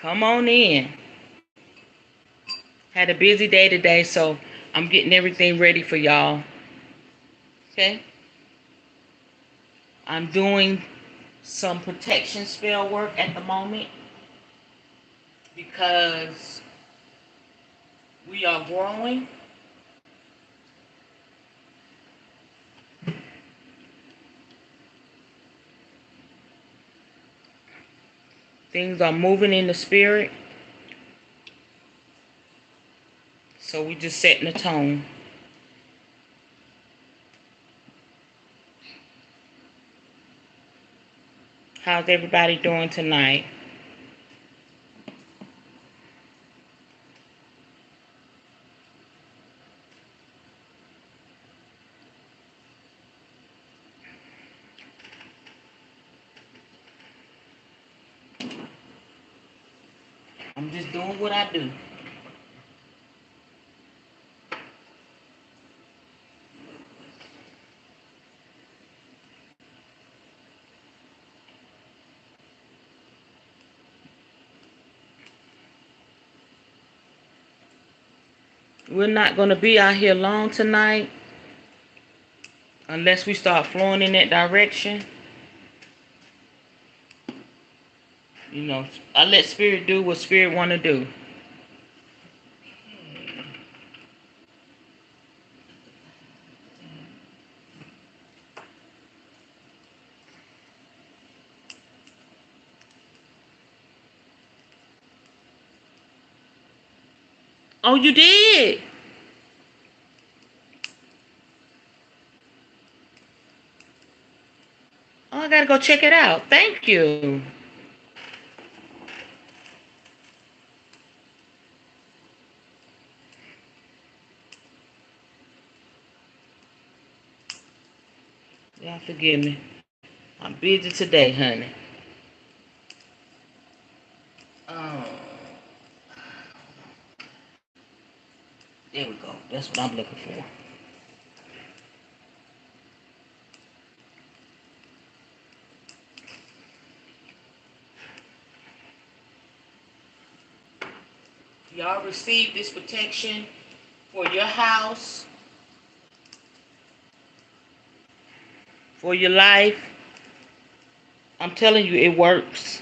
Come on in. Had a busy day today, so I'm getting everything ready for y'all. Okay? I'm doing some protection spell work at the moment because we are growing. Things are moving in the spirit. So we just setting the tone. How's everybody doing tonight? I'm just doing what I do. We're not going to be out here long tonight unless we start flowing in that direction. You know, I let spirit do what spirit want to do. Oh, you did? Oh, I got to go check it out. Thank you. Y'all forgive me. I'm busy today, honey. Um, there we go. That's what I'm looking for. Y'all receive this protection for your house, for your life. I'm telling you, it works.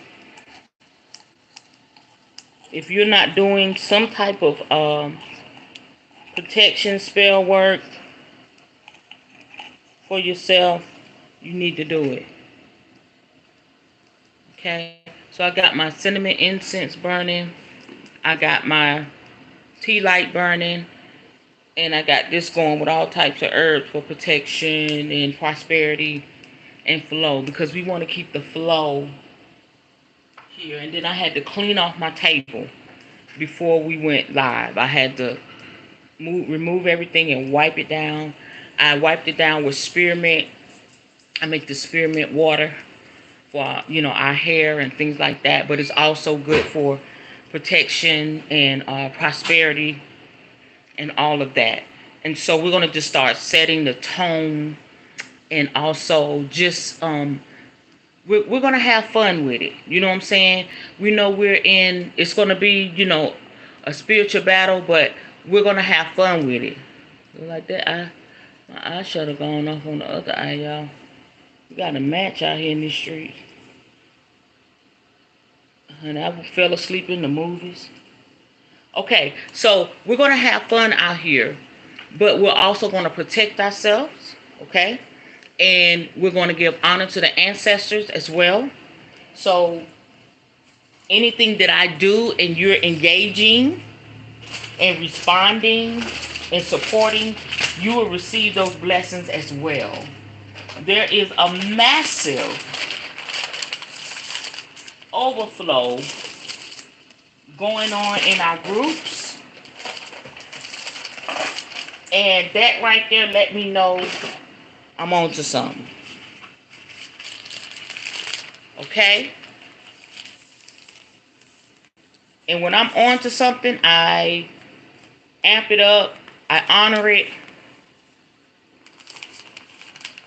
If you're not doing some type of protection spell work for yourself, you need to do it. Okay? So I got my cinnamon incense burning. I got my tea light burning. And I got this going with all types of herbs for protection and prosperity and flow, because we want to keep the flow here. And then I had to clean off my table before we went live. I had to remove everything and wipe it down. I wiped it down with spearmint. I make the spearmint water for, you know, our hair and things like that. But it's also good for protection and prosperity and all of that. And so we're going to just start setting the tone, and also just we're going to have fun with it. You know what I'm saying? We know it's going to be, you know, a spiritual battle, but we're going to have fun with it. Like that, my eye should have gone off on the other eye, y'all. We got a match out here in these streets. Honey, I fell asleep in the movies. Okay, so we're going to have fun out here, but we're also going to protect ourselves, okay? And we're going to give honor to the ancestors as well. So anything that I do and you're engaging and responding and supporting, you will receive those blessings as well. There is a massive overflow going on in our groups. And that right there let me know I'm on to something. Okay? And when I'm on to something, I amp it up. I honor it.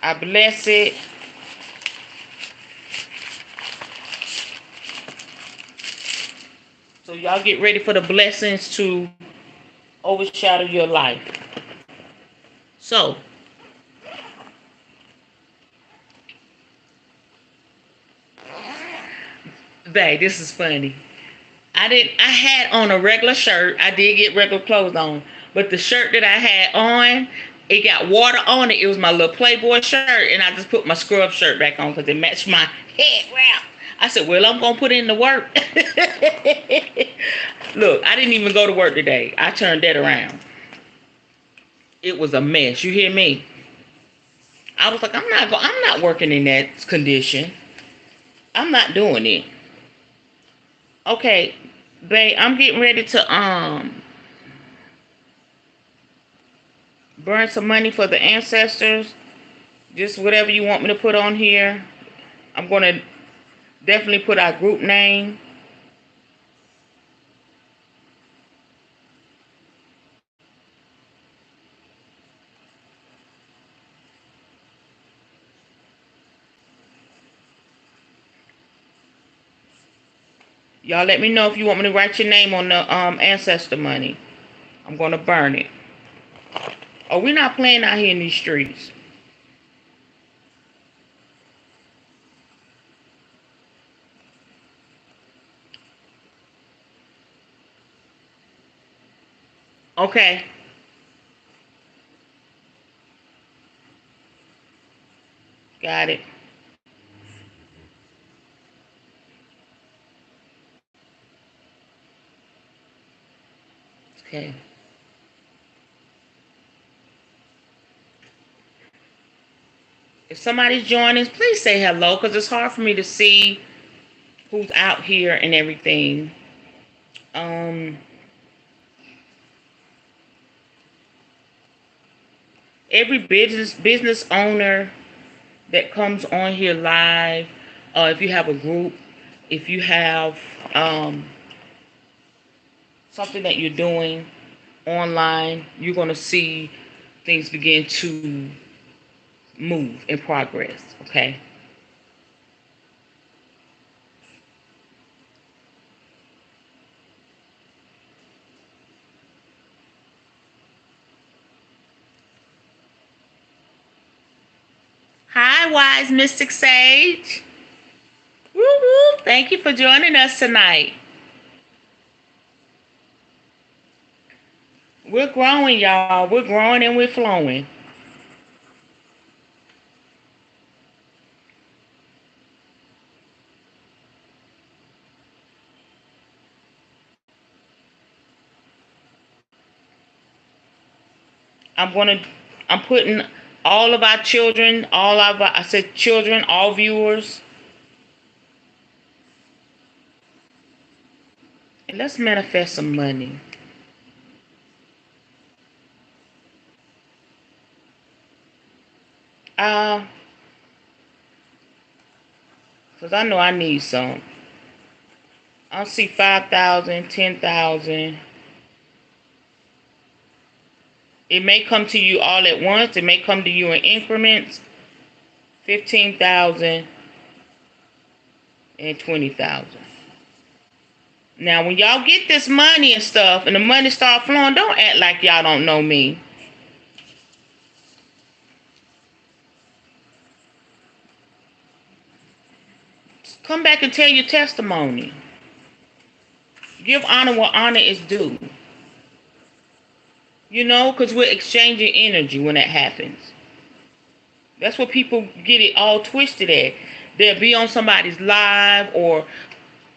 I bless it. So y'all get ready for the blessings to overshadow your life. So, babe, this is funny. I had on a regular shirt. I did get regular clothes on. But the shirt that I had on, it got water on it. It was my little Playboy shirt. And I just put my scrub shirt back on because it matched my head wrap. I said, well, I'm going to put in the work. Look, I didn't even go to work today. I turned that around. It was a mess. You hear me? I was like, I'm not working in that condition. I'm not doing it. Okay, babe, I'm getting ready to burn some money for the ancestors. Just whatever you want me to put on here. I'm gonna definitely put our group name. Y'all let me know if you want me to write your name on the ancestor money. I'm gonna burn it. Oh, we're not playing out here in these streets. Okay. Got it. Okay. If somebody's joining, please say hello because it's hard for me to see who's out here and everything. Um, every business owner that comes on here live, if you have a group, if you have something that you're doing online, you're going to see things begin to move in progress, okay? Hi, Wise Mystic Sage. Woo woo. Thank you for joining us tonight. We're growing, y'all. We're growing and we're flowing. I'm putting all of our children, I said children, all viewers. And let's manifest some money. Because I know I need some. I'll see 5,000, 10,000. It may come to you all at once. It may come to you in increments. 15,000 and 20,000. Now, when y'all get this money and stuff, and the money start flowing, don't act like y'all don't know me. Come back and tell your testimony. Give honor what honor is due. You know, because we're exchanging energy when that happens. That's what people get it all twisted at. They'll be on somebody's live or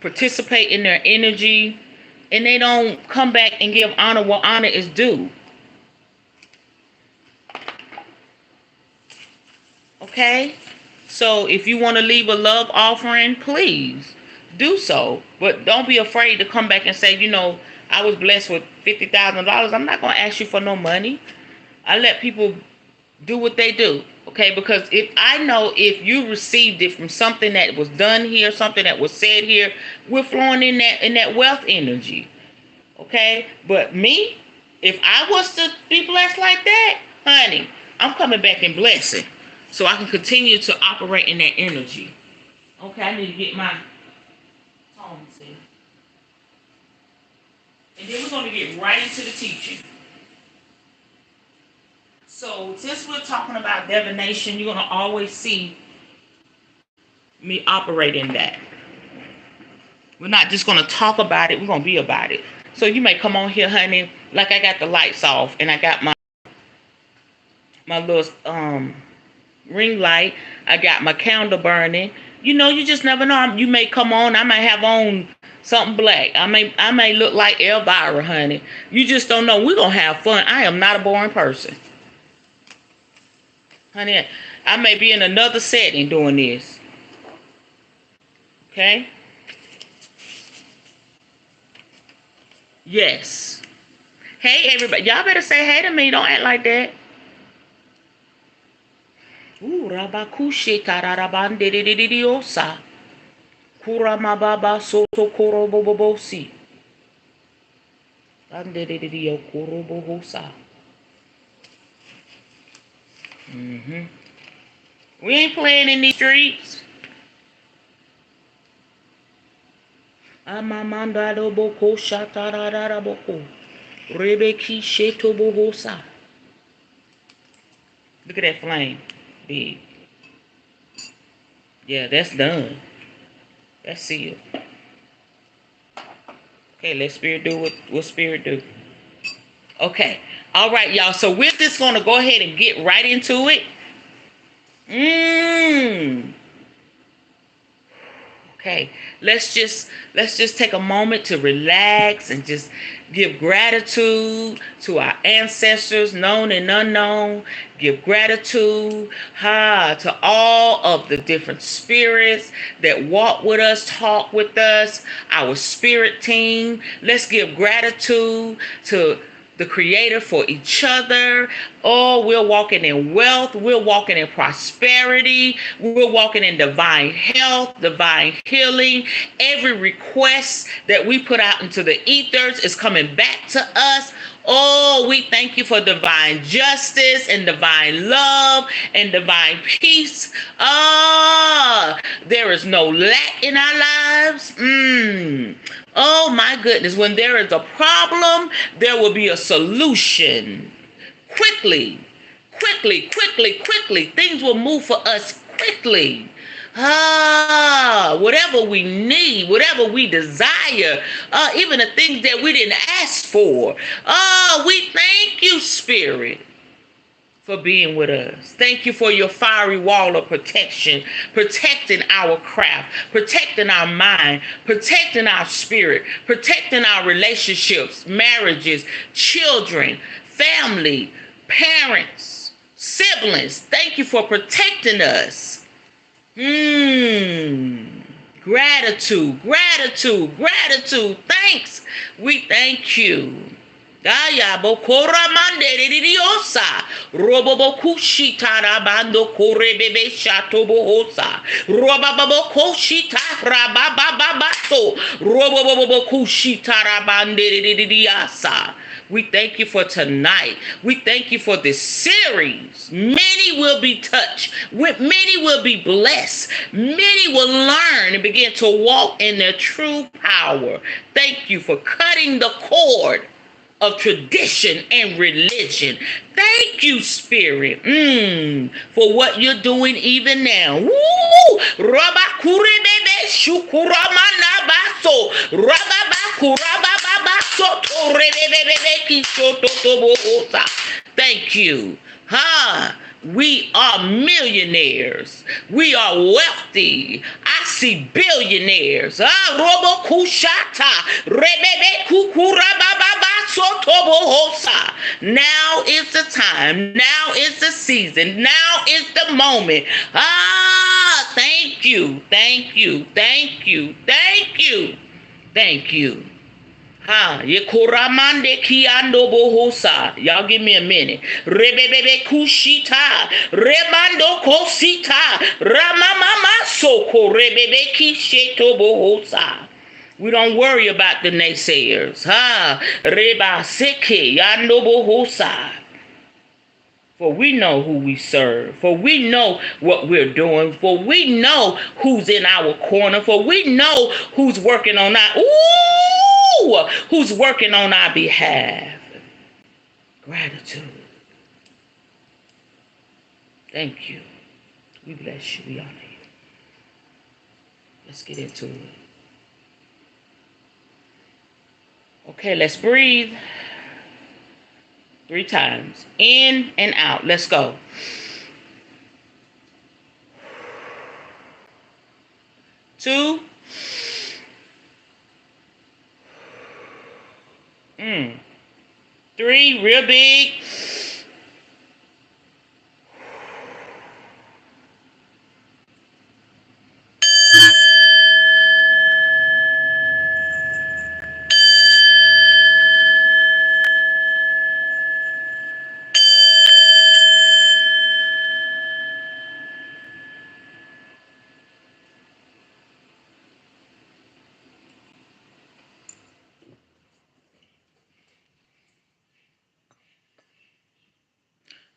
participate in their energy, and they don't come back and give honor what honor is due. Okay? So if you want to leave a love offering, please do so. But don't be afraid to come back and say, you know, I was blessed with $50,000. I'm not going to ask you for no money. I let people do what they do. Okay? Because if I know if you received it from something that was done here, something that was said here, we're flowing in that wealth energy. Okay? But me, if I was to be blessed like that, honey, I'm coming back in blessing. So I can continue to operate in that energy. Okay, I need to get my tones in. And then we're going to get right into the teaching. So since we're talking about divination, you're going to always see me operate in that. We're not just going to talk about it. We're going to be about it. So you may come on here, honey, like I got the lights off and I got my little ring light. I got my candle burning. You know, you just never know. You may come on. I might have on something black. I may look like Elvira, honey. You just don't know. We're going to have fun. I am not a boring person. Honey, I may be in another setting doing this. Okay? Yes. Hey, everybody. Y'all better say hey to me. Don't act like that. Ooh, rabakushe tararabandidididiosa. Kuramababa soto korobobobosi. Bandididio korobobosa. We ain't playing in these streets. Amamanda do boko shatarara boko. Rebeki sheto bohosa. Look at that flame. Big. Yeah, that's done. That's sealed. Okay, let Spirit do what Spirit do. Okay. All right, y'all. So we're just going to go ahead and get right into it. Okay, let's just take a moment to relax and just give gratitude to our ancestors, known and unknown. Give gratitude to all of the different spirits that walk with us, talk with us, our spirit team. Let's give gratitude to the Creator for each other. Oh, we're walking in wealth. We're walking in prosperity. We're walking in divine health, divine healing. Every request that we put out into the ethers is coming back to us. Oh, we thank you for divine justice and divine love and divine peace. There is no lack in our lives. Oh, my goodness. When there is a problem, there will be a solution. Quickly. Things will move for us quickly. Whatever we need, whatever we desire, even the things that we didn't ask for. We thank you, Spirit, for being with us. Thank you for your fiery wall of protection, protecting our craft, protecting our mind, protecting our spirit, protecting our relationships, marriages, children, family, parents, siblings. Thank you for protecting us. Gratitude. Thanks. We thank you. Daya bokora mande didiosa. Robobokushita rabando korebebe shatobohosa. Robabokoshita rababababato. Robobokushita rabande didiasa. We thank you for tonight. We thank you for this series. Many will be touched. Many will be blessed. Many will learn and begin to walk in their true power. Thank you for cutting the cord of tradition and religion. Thank you, Spirit, for what you're doing even now. Woo! Rabakurebebe shukuramanabaso. Rababakurabababa. Thank you. We are millionaires. We are wealthy. I see billionaires. Robo kushata. Rebebe kukurabababa sotobohosa. Now is the time. Now is the season. Now is the moment. Thank you. Thank you. Thank you. Thank you. Thank you. Yekoramande kiando bohosa. Y'all give me a minute. Rebebebe kushita. Remando kosita. Ramamama soko. Rebebe kisheto bohosa. We don't worry about the naysayers. Reba seke yando bohosa. For we know who we serve. For we know what we're doing. For we know who's in our corner. For we know who's working on our... who's working on our behalf. Gratitude. Thank you. We bless you. We honor you. Let's get into it. Okay, let's breathe 3 times. In and out. Let's go. 2. 3, real big.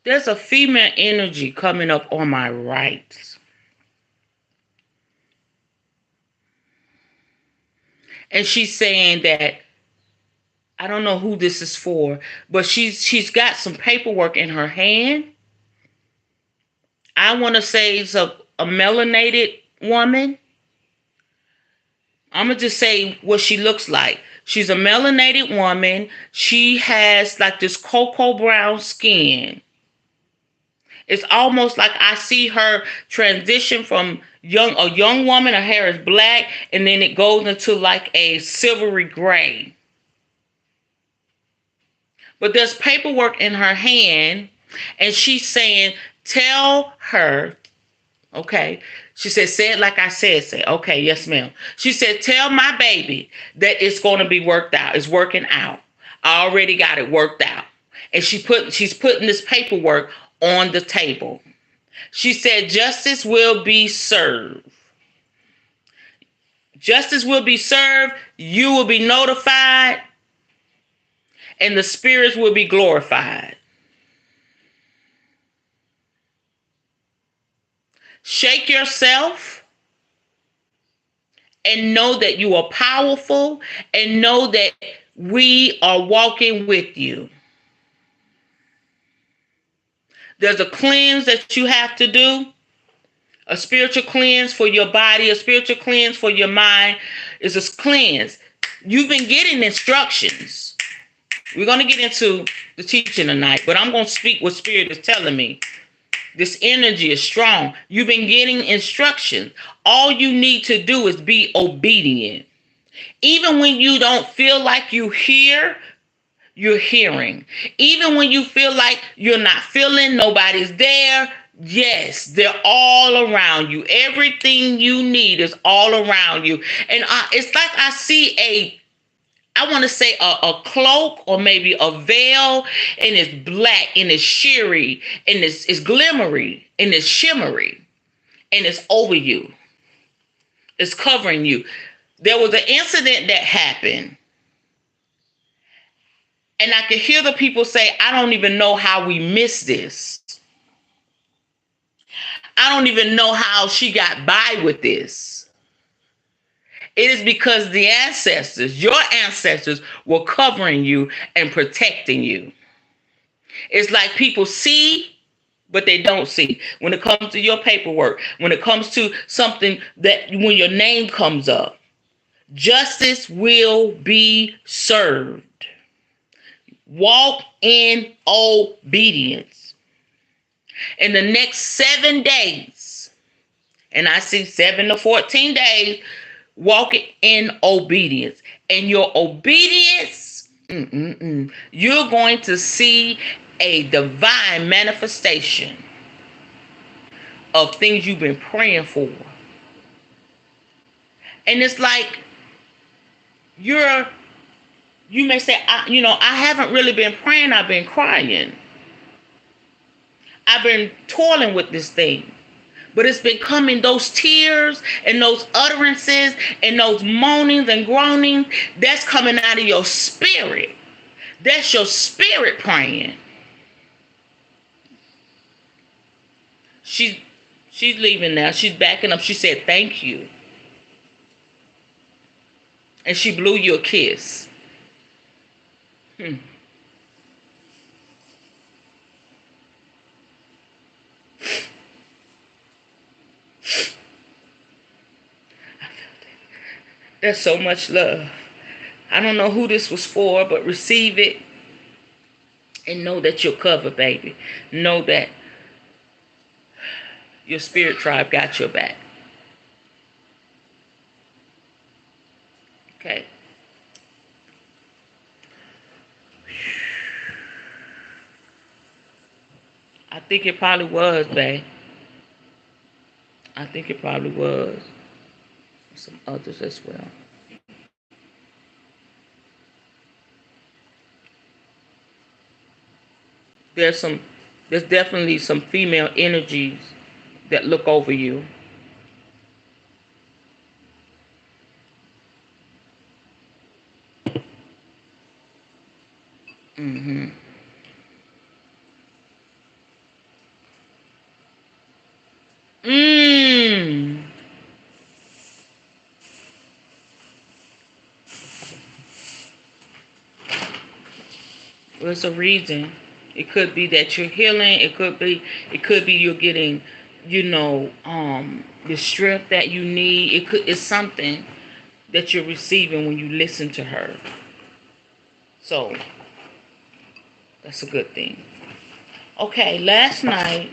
There's a female energy coming up on my right. And she's saying that, I don't know who this is for, but she's got some paperwork in her hand. I want to say it's a melanated woman. I'm going to just say what she looks like. She's a melanated woman. She has like this cocoa brown skin. It's almost like I see her transition from a young woman, her hair is black, and then it goes into like a silvery gray. But there's paperwork in her hand, and she's saying, tell her, okay. She said, say it like I said, say, okay, yes, ma'am. She said, tell my baby that it's going to be worked out. It's working out. I already got it worked out. And she's putting this paperwork on the table. She said, justice will be served. Justice will be served. You will be notified. And the spirits will be glorified. Shake yourself and know that you are powerful and know that we are walking with you. There's a cleanse that you have to do, a spiritual cleanse for your body, a spiritual cleanse for your mind. Is a cleanse. You've been getting instructions. We're going to get into the teaching tonight, but I'm going to speak what Spirit is telling me. This energy is strong. You've been getting instructions. All you need to do is be obedient. Even when you don't feel like you hear, you're hearing. Even when you feel like you're not feeling, nobody's there. Yes, they're all around you. Everything you need is all around you. And it's like I see I want to say a cloak or maybe a veil, and it's black and it's sheery and it's glimmery and it's shimmery and it's over you. It's covering you. There was an incident that happened, and I could hear the people say, I don't even know how we missed this. I don't even know how she got by with this. It is because the ancestors, your ancestors, were covering you and protecting you. It's like people see, but they don't see. When it comes to your paperwork, when it comes to something that when your name comes up, justice will be served. Walk in obedience. In the next 7 days, and I see 7 to 14 days, walk in obedience. And your obedience, you're going to see a divine manifestation of things you've been praying for. And it's like you may say, I haven't really been praying. I've been crying. I've been toiling with this thing. But it's been coming, those tears and those utterances and those moanings and groanings, that's coming out of your spirit. That's your spirit praying. She's leaving now. She's backing up. She said, thank you. And she blew you a kiss. Hmm. There's so much love. I don't know who this was for, but receive it and know that you're covered, baby. Know that your spirit tribe got your back. Okay. I think it probably was, babe. I think it probably was. Some others as well. There's some, there's definitely some female energies that look over you. Mm-hmm. Mm. There's a reason. It could be that you're healing. It could be you're getting, the strength that you need. It's something that you're receiving when you listen to her. So that's a good thing. Okay, last night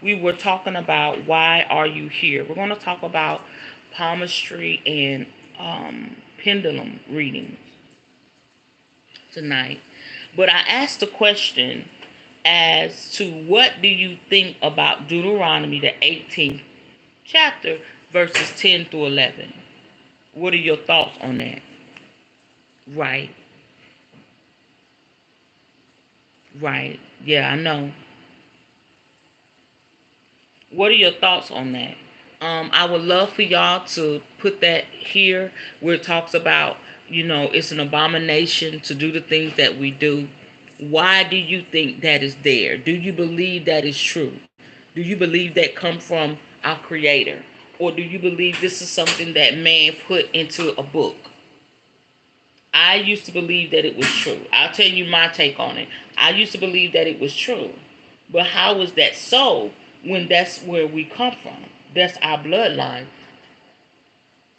we were talking about why are you here. We're going to talk about palmistry and pendulum readings tonight. But I asked the question as to what do you think about Deuteronomy, the 18th chapter, verses 10 through 11. What are your thoughts on that? Right. Right. Yeah, I know. What are your thoughts on that? I would love for y'all to put that here where it talks about, it's an abomination to do the things that we do. Why do you think that is there? Do you believe that is true? Do you believe that come from our creator? Or do you believe this is something that man put into a book? I used to believe that it was true. I'll tell you my take on it. I used to believe that it was true. But how is that so when that's where we come from? That's our bloodline.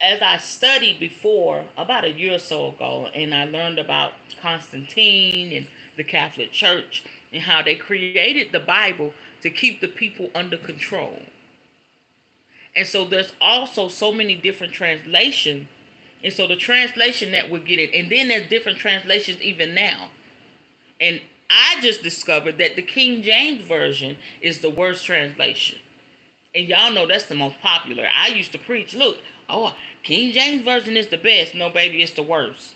As I studied before, about a year or so ago, and I learned about Constantine and the Catholic Church and how they created the Bible to keep the people under control. And so there's also so many different translations. And so the translation that we're getting, and then there's different translations even now. And I just discovered that the King James Version is the worst translation. And y'all know that's the most popular. I used to preach, look, King James Version is the best. No, baby, it's the worst.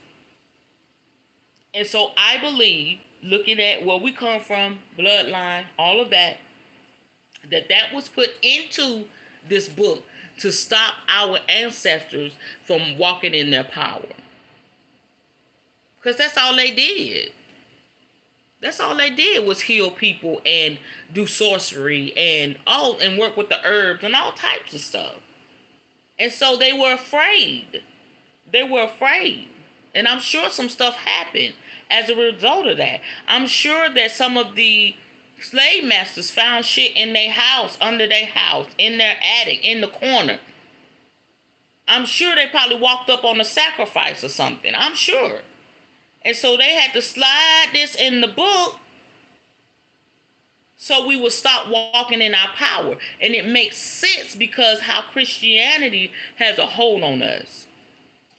And so I believe, looking at where we come from, bloodline, all of that, that was put into this book to stop our ancestors from walking in their power. Because that's all they did. That's all they did was heal people and do sorcery and work with the herbs and all types of stuff. And so they were afraid. They were afraid. And I'm sure some stuff happened as a result of that. I'm sure that some of the slave masters found shit in their house, under their house, in their attic, in the corner. I'm sure they probably walked up on a sacrifice or something. I'm sure. And so they had to slide this in the book so we would stop walking in our power. And it makes sense because how Christianity has a hold on us.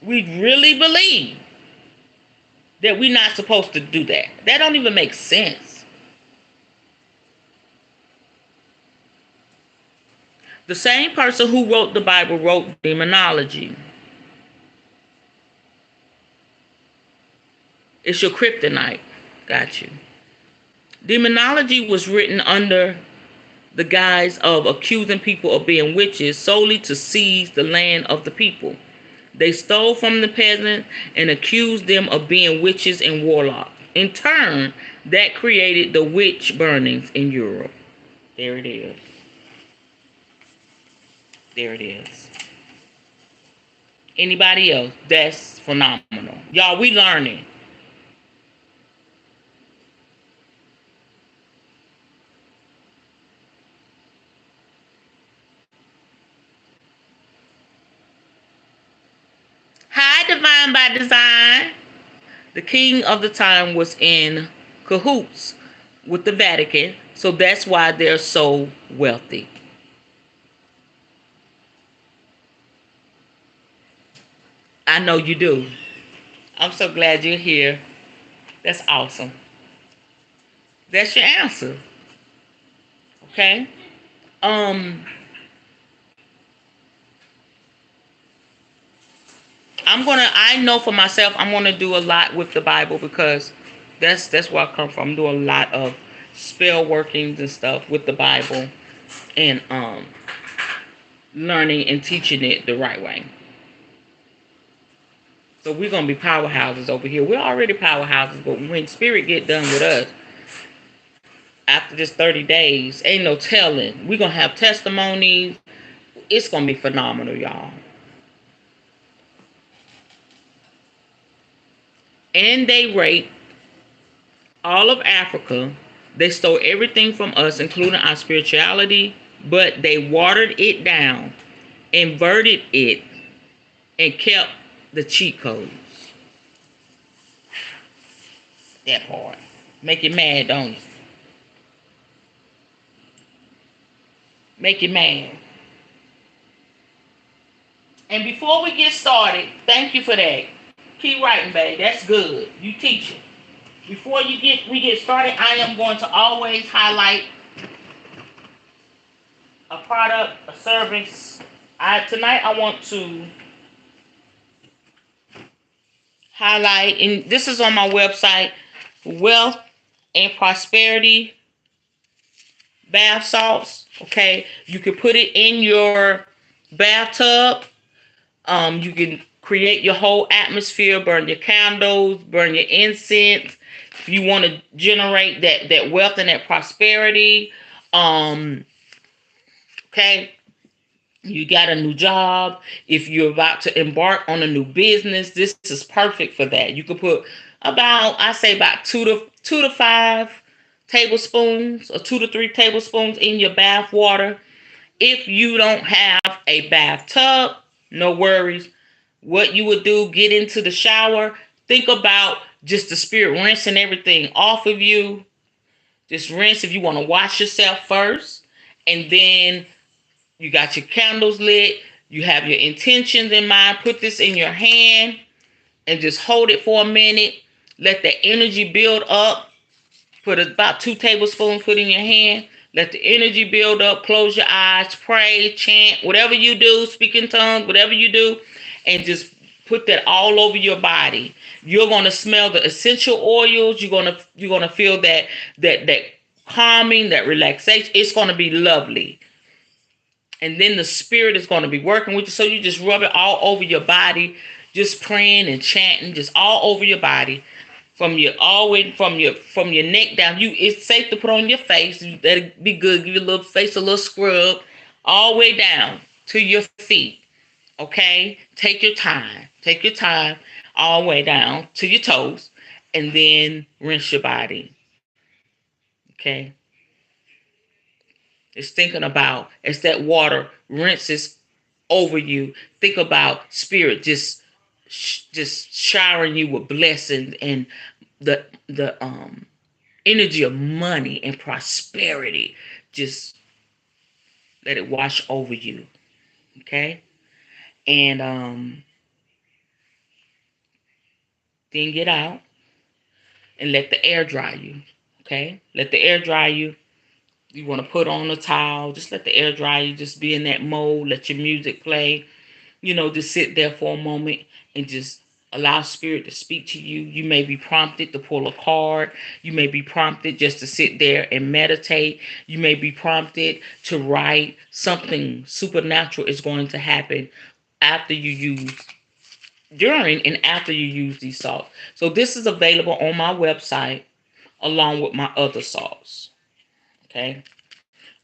We really believe that we're not supposed to do that. That don't even make sense. The same person who wrote the Bible wrote demonology. It's your kryptonite. Got you. Demonology was written under the guise of accusing people of being witches solely to seize the land of the people. They stole from the peasants and accused them of being witches and warlocks. In turn, that created the witch burnings in Europe. There it is. There it is. Anybody else? That's phenomenal. Y'all, we learning. Hi, Divine by Design. The king of the time was in cahoots with the Vatican, so that's why they're so wealthy. I know you do. I'm so glad you're here. That's awesome. That's your answer. Okay? Um, I know for myself I'm gonna do a lot with the Bible because that's where I come from. I'm doing a lot of spell workings and stuff with the Bible and learning and teaching it the right way. So we're gonna be powerhouses over here. We're already powerhouses, but when spirit get done with us after this 30 days, ain't no telling. We're gonna have testimonies. It's gonna be phenomenal, y'all. And they rape all of Africa. They stole everything from us, including our spirituality, but they watered it down, inverted it, and kept the cheat codes. That part. Make you mad, don't it? Make you mad. And before we get started, thank you for that. Keep writing, babe. That's good. You teaching. Before we get started, I am going to always highlight a product, a service. Tonight I want to highlight, and this is on my website, Wealth and Prosperity bath salts. Okay, you can put it in your bathtub. You can create your whole atmosphere, burn your candles, burn your incense. If you want to generate that wealth and that prosperity, um, okay. You got a new job. If you're about to embark on a new business, this is perfect for that. You could put I say about two to five tablespoons or 2 to 3 tablespoons in your bath water. If you don't have a bathtub, no worries. What you would do, get into the shower. Think about just the spirit rinsing everything off of you. Just rinse if you want to wash yourself first. And then you got your candles lit. You have your intentions in mind. Put this in your hand and just hold it for a minute. Let the energy build up. Put about 2 tablespoons, put in your hand. Let the energy build up. Close your eyes. Pray, chant, whatever you do. Speak in tongues, whatever you do. And just put that all over your body. You're gonna smell the essential oils. You're gonna feel that calming, that relaxation. It's gonna be lovely. And then the spirit is going to be working with you. So you just rub it all over your body, just praying and chanting, just all over your body, from your all way from your neck down. It's safe to put on your face. That'll be good. Give your little face a little scrub, all the way down to your feet. Okay, take your time. Take your time, all the way down to your toes, and then rinse your body. Okay. It's thinking about as that water rinses over you. Think about spirit just showering you with blessings and the energy of money and prosperity. Just let it wash over you. Okay? And then get out and let the air dry you. Okay? Let the air dry you. You want to put on a towel, just let the air dry you, just be in that mode, let your music play. Just sit there for a moment and just allow spirit to speak to you. You may be prompted to pull a card. You may be prompted just to sit there and meditate. You may be prompted to write. Something supernatural is going to happen after you use, during and after you use these salts. So this is available on my website along with my other salts. Okay.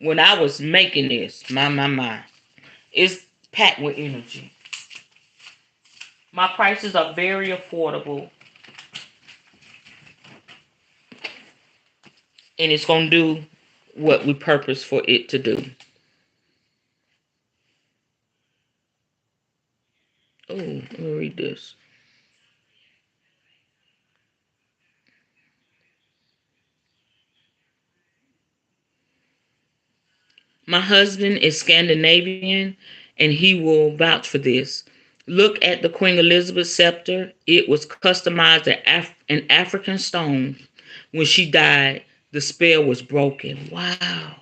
When I was making this, my, it's packed with energy. My prices are very affordable, and it's going to do what we purpose for it to do. Oh, let me read this. My husband is Scandinavian, and he will vouch for this. Look at the Queen Elizabeth scepter. It was customized in African stone. When she died, the spell was broken. Wow.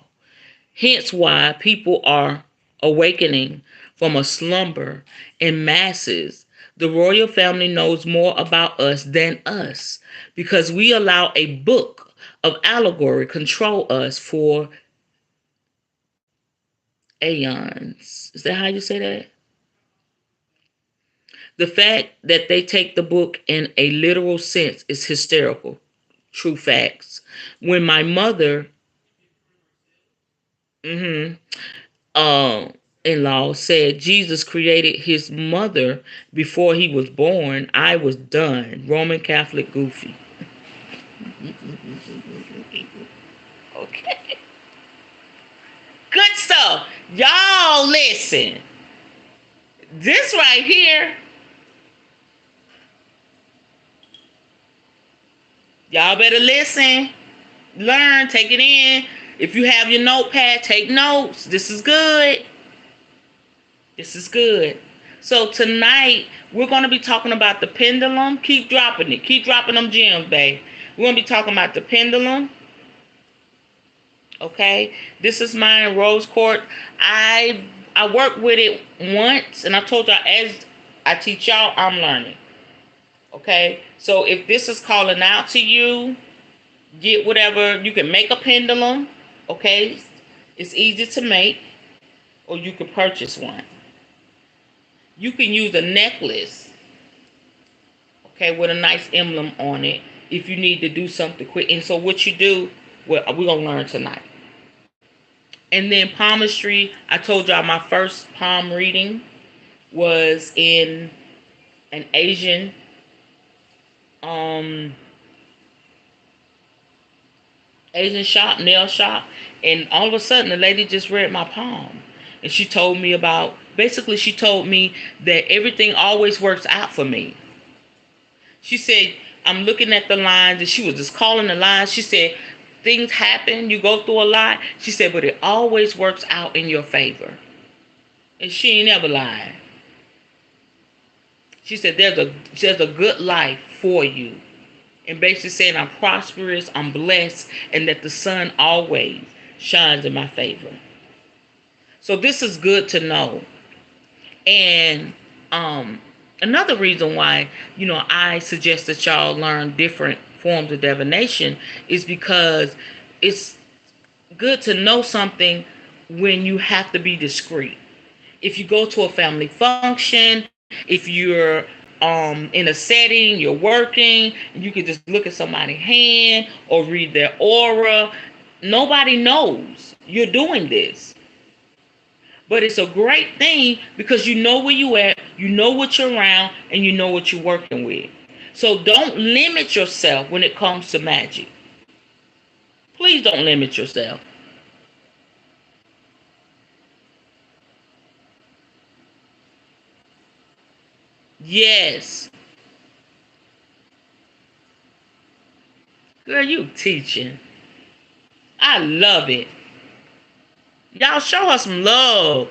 Hence why people are awakening from a slumber in masses. The royal family knows more about us than us because we allow a book of allegory control us for aeons. Is that how you say that? The fact that they take the book in a literal sense is hysterical. True facts. When my mother, mm-hmm, in-law said Jesus created his mother before he was born, I was done. Roman Catholic goofy. Okay. Good stuff. Y'all listen. This right here, y'all better listen. Learn, take it in. If you have your notepad, take notes. This is good. This is good. So tonight we're going to be talking about the pendulum. Keep dropping it. Keep dropping them gems, babe. We're going to be talking about the pendulum. Okay. This is mine, Rose Court. I worked with it once, and I told y'all as I teach y'all, I'm learning. Okay. So if this is calling out to you, get whatever. You can make a pendulum. Okay. It's easy to make, or you can purchase one. You can use a necklace, okay, with a nice emblem on it if you need to do something quick. And so what you do, well, we're going to learn tonight. And then palmistry, I told y'all my first palm reading was in an um, Asian shop, nail shop. And all of a sudden, the lady just read my palm. And she told me about, basically, she told me that everything always works out for me. She said, I'm looking at the lines, and she was just calling the lines. She said, things happen, you go through a lot. She said, but it always works out in your favor. And she ain't never lied. She said, there's a good life for you. And basically saying I'm prosperous, I'm blessed, and that the sun always shines in my favor. So this is good to know. And another reason why, I suggest that y'all learn different forms of divination is because it's good to know something when you have to be discreet. If you go to a family function, if you're in a setting, you're working, and you can just look at somebody's hand or read their aura. Nobody knows you're doing this. But it's a great thing because you know where you at, you know what you're around, and you know what you're working with. So don't limit yourself when it comes to magic. Please don't limit yourself. Yes. Girl, you teaching. I love it. Y'all show her some love.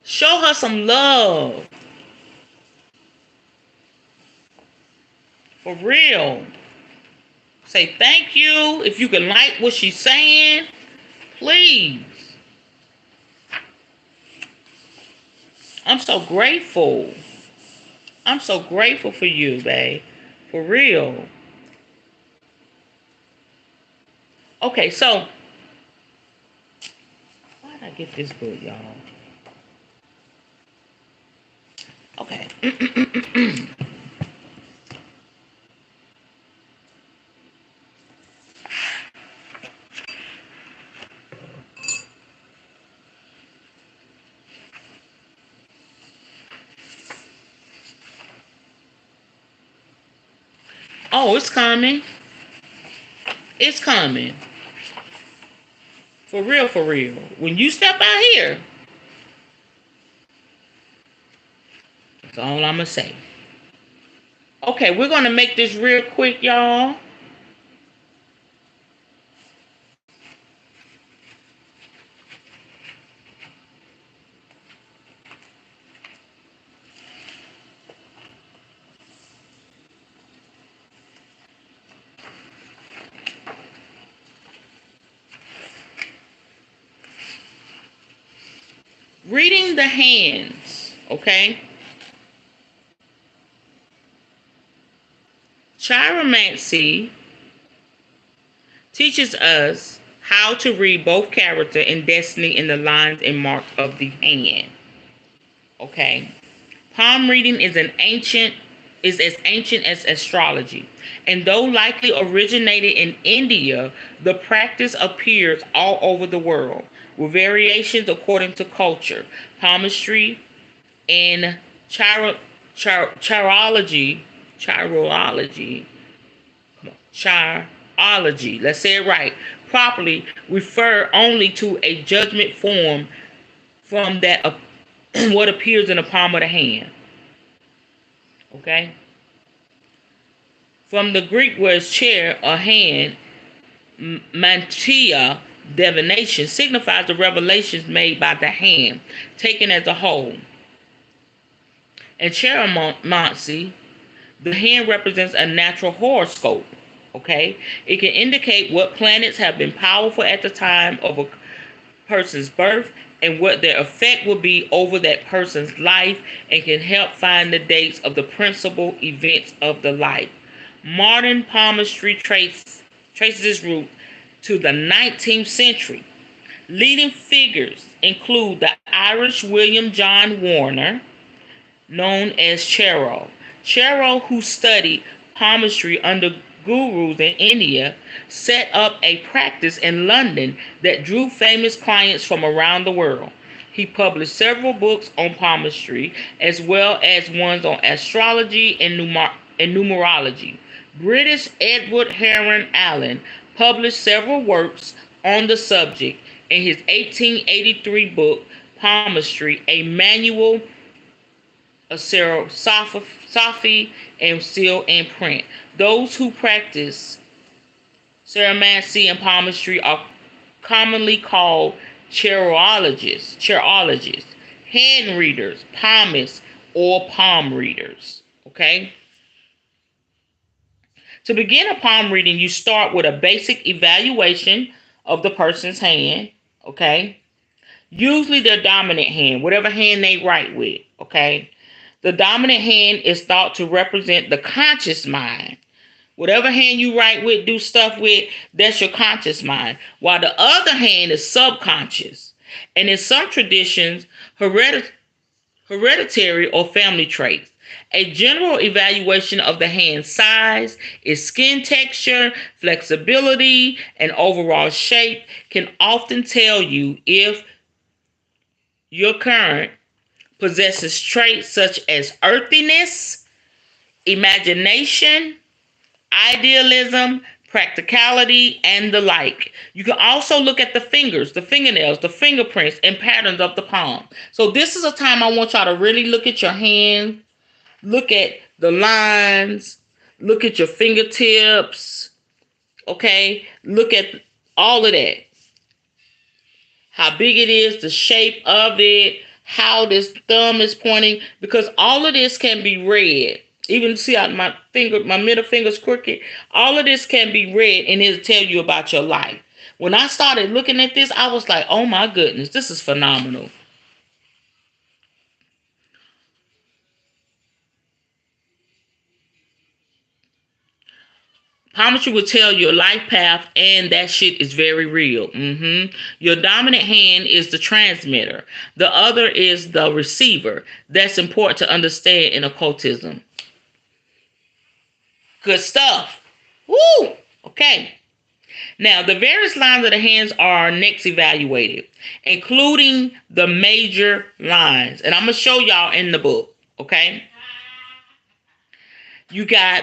Show her some love. For real. Say thank you. If you can like what she's saying, please. I'm so grateful. I'm so grateful for you, babe. For real. Okay, so why did I get this book, y'all? Okay. Oh, it's coming. It's coming. For real, for real. When you step out here, that's all I'm going to say. Okay, we're going to make this real quick, y'all. Reading the hands, okay? Chiromancy teaches us how to read both character and destiny in the lines and marks of the hand. Okay. Palm reading is as ancient as astrology. And though likely originated in India, the practice appears all over the world, with variations according to culture. Palmistry and chirology, let's say it right, properly refer only to a judgment form from that of what appears in the palm of the hand. Okay? From the Greek words chair or hand, mantia, divination, signifies the revelations made by the hand, taken as a whole. And chiromancy, the hand represents a natural horoscope. Okay? It can indicate what planets have been powerful at the time of a person's birth and what their effect will be over that person's life, and can help find the dates of the principal events of the life. Modern palmistry traces its root to the 19th century. Leading figures include the Irish William John Warner, known as Chero. Chero, who studied palmistry under gurus in India, set up a practice in London that drew famous clients from around the world. He published several books on palmistry, as well as ones on astrology and numerology. British Edward Heron Allen published several works on the subject in his 1883 book, Palmistry, a manual of Sophy and seal and print. Those who practice chiromancy and palmistry are commonly called chairologists, hand readers, palmists, or palm readers. Okay? To begin a palm reading, you start with a basic evaluation of the person's hand. Okay? Usually their dominant hand, whatever hand they write with. Okay? The dominant hand is thought to represent the conscious mind. Whatever hand you write with, do stuff with, that's your conscious mind. While the other hand is subconscious. And in some traditions, hereditary or family traits. A general evaluation of the hand size, its skin texture, flexibility, and overall shape can often tell you if your current possesses traits such as earthiness, imagination, idealism, practicality, and the like. You can also look at the fingers, the fingernails, the fingerprints, and patterns of the palm. So this is a time I want y'all to really look at your hand, look at the lines, look at your fingertips, okay? Look at all of that. How big it is, the shape of it, how this thumb is pointing, because all of this can be read. Even see how my middle finger's crooked. All of this can be read, and it'll tell you about your life. When I started looking at this, I was like, oh my goodness, this is phenomenal. Palmistry will tell your life path, and that shit is very real. Your dominant hand is the transmitter. The other is the receiver. That's important to understand in occultism. Good stuff. Woo! Okay. Now, the various lines of the hands are next evaluated, including the major lines. And I'm going to show y'all in the book. Okay. You got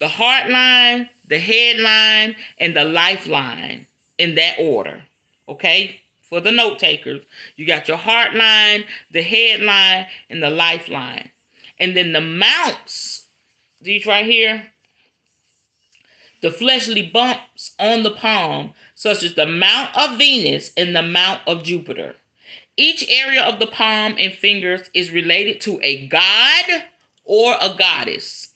the heart line, the head line, and the lifeline in that order. Okay? For the note takers, you got your heart line, the head line, and the lifeline. And then the mounts, these right here, the fleshly bumps on the palm, such as the mount of Venus and the mount of Jupiter. Each area of the palm and fingers is related to a god or a goddess.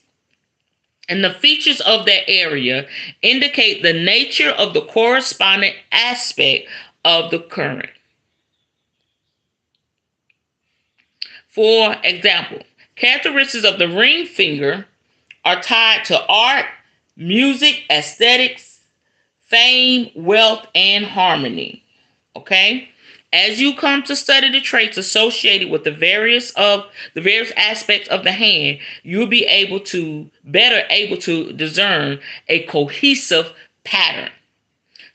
And the features of that area indicate the nature of the corresponding aspect of the current. For example, characteristics of the ring finger are tied to art, music, aesthetics, fame, wealth, and harmony. Okay? As you come to study the traits associated with the various aspects of the hand, you'll be better able to discern a cohesive pattern.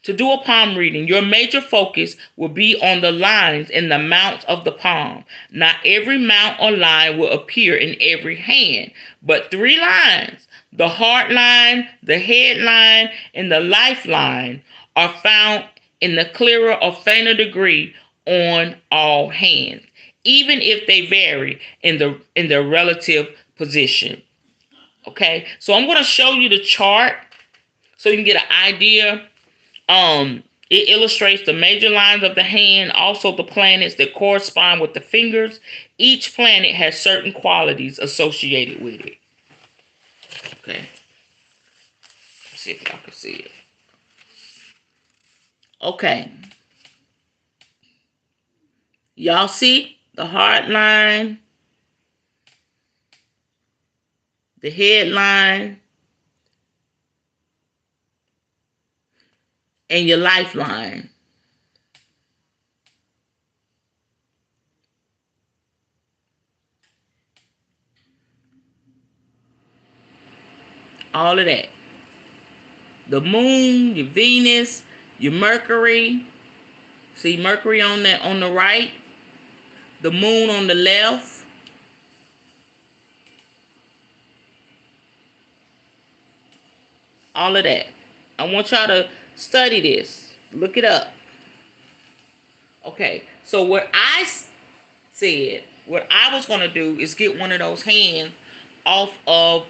To do a palm reading, your major focus will be on the lines in the mounts of the palm. Not every mount or line will appear in every hand, but 3 lines, the heart line, the head line, and the lifeline, are found in the clearer or fainter degree on all hands, even if they vary in their relative position. Okay, so I'm going to show you the chart so you can get an idea. It illustrates the major lines of the hand, also the planets that correspond with the fingers. Each planet has certain qualities associated with it. Okay, let's see if y'all can see it. Okay, y'all see the heart line, the head line, and your lifeline. All of that. The moon, your Venus, your Mercury. See Mercury on the right, the moon on the left. All of that. I want y'all to study this. Look it up. Okay, so what I said, what I was going to do is get one of those hands off of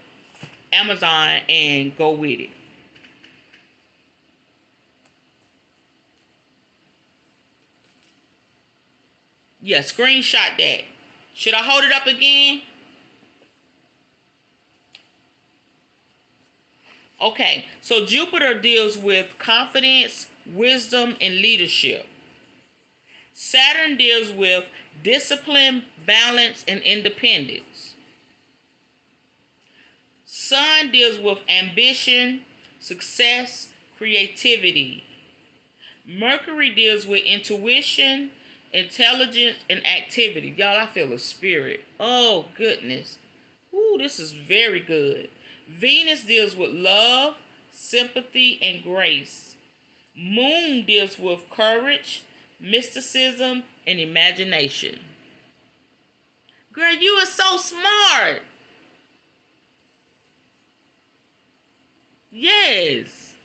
Amazon and go with it. Yeah, screenshot that. Should I hold it up again? Okay, so Jupiter deals with confidence, wisdom, and leadership. Saturn deals with discipline, balance, and independence. Sun deals with ambition, success, creativity. Mercury deals with intuition, intelligence, and activity. Y'all, I feel a spirit. Oh, goodness. Ooh, this is very good. Venus deals with love, sympathy, and grace. Moon deals with courage, mysticism, and imagination. Girl, you are so smart. Yes.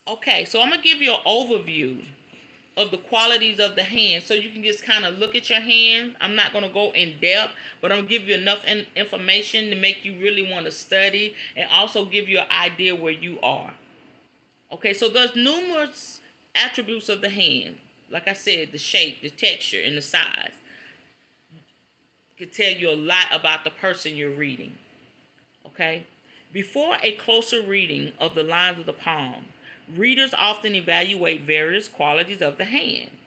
Okay, so I'm going to give you an overview of the qualities of the hand so you can just kind of look at your hand. I'm not going to go in depth, but I'm going to give you enough information to make you really want to study and also give you an idea where you are. Okay, so there's numerous attributes of the hand. Like I said, the shape, the texture, and the size can tell you a lot about the person you're reading. Okay? Before a closer reading of the lines of the palm, readers often evaluate various qualities of the hand.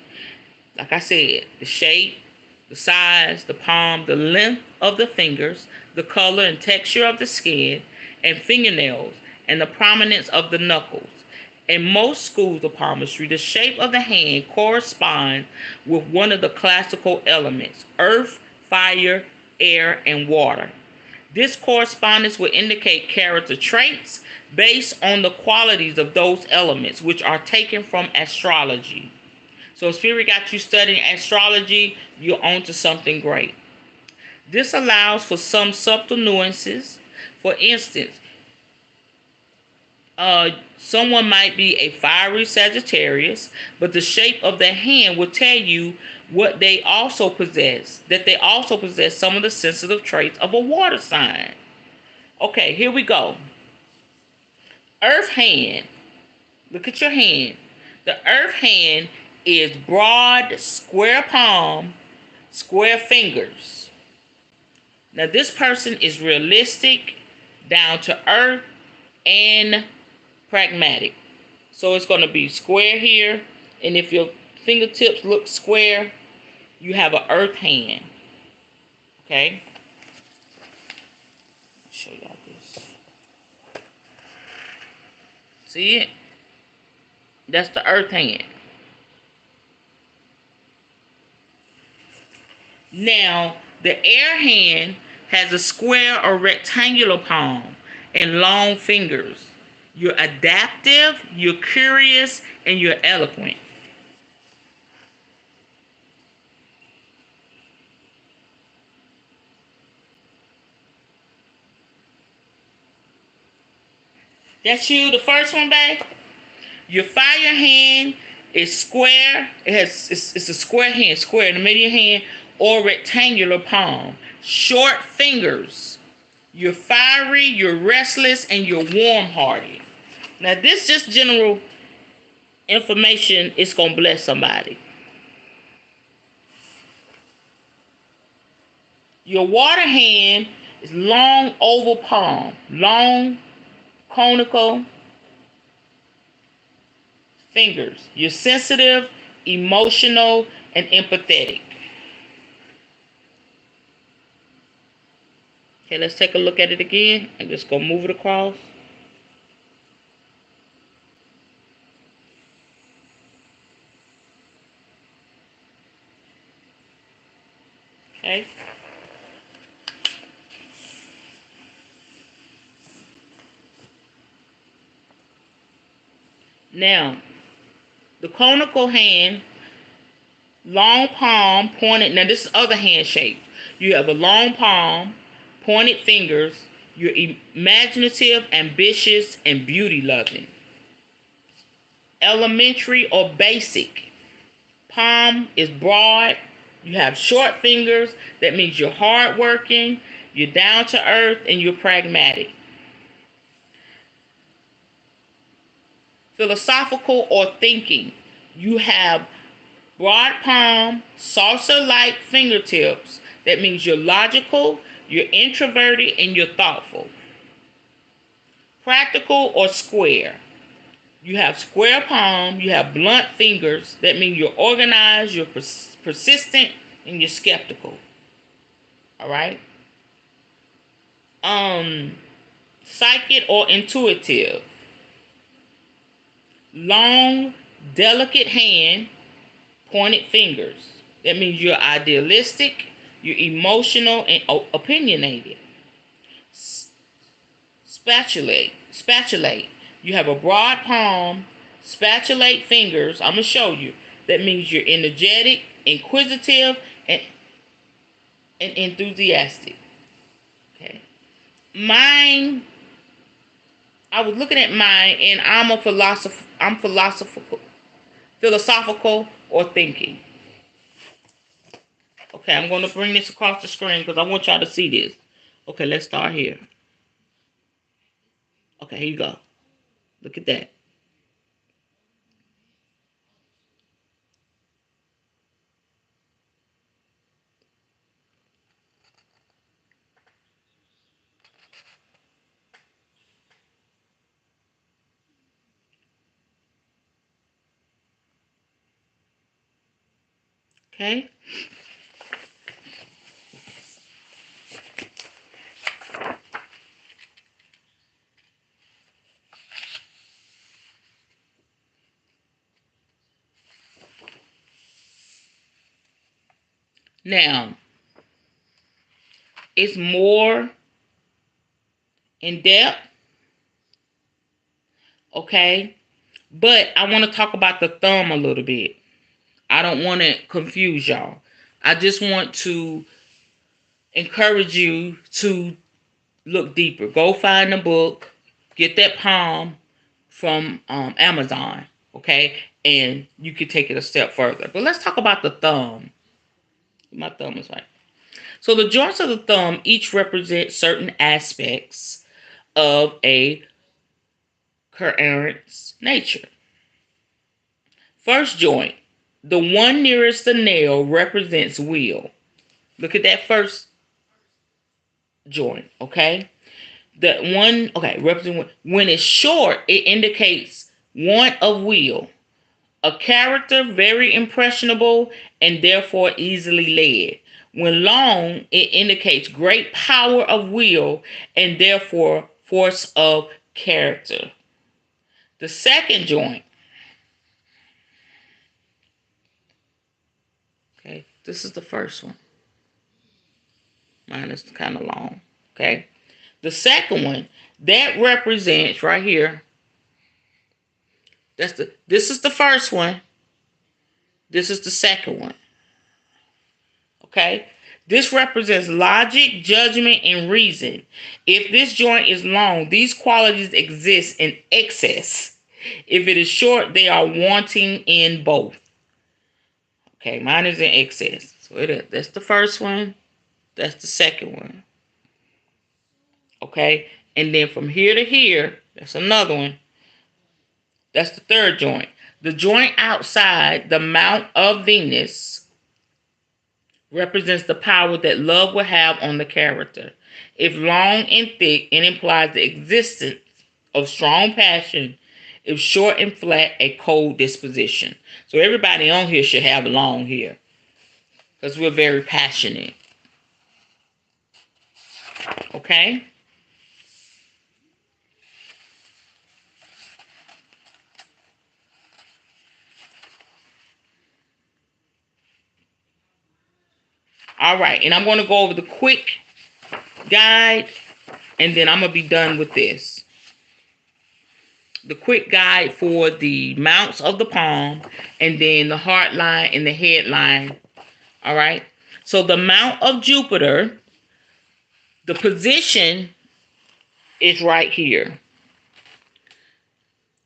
Like I said, the shape, the size, the palm, the length of the fingers, the color and texture of the skin and fingernails, and the prominence of the knuckles. In most schools of palmistry, the shape of the hand corresponds with one of the classical elements: earth, fire, air, and water. This correspondence will indicate character traits based on the qualities of those elements, which are taken from astrology. So if Spirit got you studying astrology, you're on to something great. This allows for some subtle nuances. For instance, someone might be a fiery Sagittarius, but the shape of their hand will tell you what they also possess, that they also possess some of the sensitive traits of a water sign. Okay, here we go. Earth hand. Look at your hand. The earth hand is broad, square palm, square fingers. Now, this person is realistic, down to earth, and pragmatic. So it's going to be square here, and if your fingertips look square, you have an earth hand. Okay? I'll show y'all this. See it? That's the earth hand. Now, the air hand has a square or rectangular palm and long fingers. You're adaptive, you're curious, and you're eloquent. That's you, the first one, babe. Your fire hand is square. It's a square hand, square in the middle of your hand, or rectangular palm. Short fingers. You're fiery, you're restless, and you're warm-hearted. Now, this just general information is going to bless somebody. Your water hand is long oval palm, long conical fingers. You're sensitive, emotional, and empathetic. Okay, let's take a look at it again. I'm just going to move it across. Okay. Now, the conical hand, long palm, pointed. Now, this is other hand shape. You have a long palm, pointed fingers. You're imaginative, ambitious, and beauty-loving. Elementary or basic. Palm is broad. You have short fingers. That means you're hardworking, you're down to earth, and you're pragmatic. Philosophical or thinking. You have broad palm, saucer-like fingertips. That means you're logical, you're introverted, and you're thoughtful. Practical or square. You have square palm, you have blunt fingers. That means you're organized, you're persistent, and you're skeptical. All right? Psychic or intuitive. Long, delicate hand, pointed fingers. That means you're idealistic, you're emotional, and opinionated. Spatulate. You have a broad palm, spatulate fingers. I'm going to show you. That means you're energetic, inquisitive, and enthusiastic. Okay. Mine, I was looking at mine, and I'm philosophical or thinking. Okay, I'm going to bring this across the screen because I want y'all to see this. Okay, let's start here. Okay, here you go. Look at that. Okay. Now, it's more in depth, okay? But I want to talk about the thumb a little bit. I don't want to confuse y'all. I just want to encourage you to look deeper. Go find a book, get that palm from Amazon, okay? And you can take it a step further. But let's talk about the thumb. My thumb is right. So the joints of the thumb each represent certain aspects of a coherent nature. First joint, the one nearest the nail, represents will. Look at that first joint, okay? The one, okay, represent when it's short, it indicates want of will, a character very impressionable and therefore easily led. When long, it indicates great power of will and therefore force of character. The second joint, okay, this is the first one. Mine is kind of long, okay? The second one, that represents right here. This is the first one. This is the second one. Okay? This represents logic, judgment, and reason. If this joint is long, these qualities exist in excess. If it is short, they are wanting in both. Okay, mine is in excess. So that's the first one. That's the second one. Okay? And then from here to here, that's another one. That's the third joint. The joint outside the mount of Venus represents the power that love will have on the character. If long and thick, it implies the existence of strong passion. If short and flat, a cold disposition. So everybody on here should have long here because we're very passionate. Okay? All right, and I'm going to go over the quick guide, and then I'm going to be done with this. The quick guide for the mounts of the palm, and then the heart line and the head line. All right, so the mount of Jupiter, the position is right here.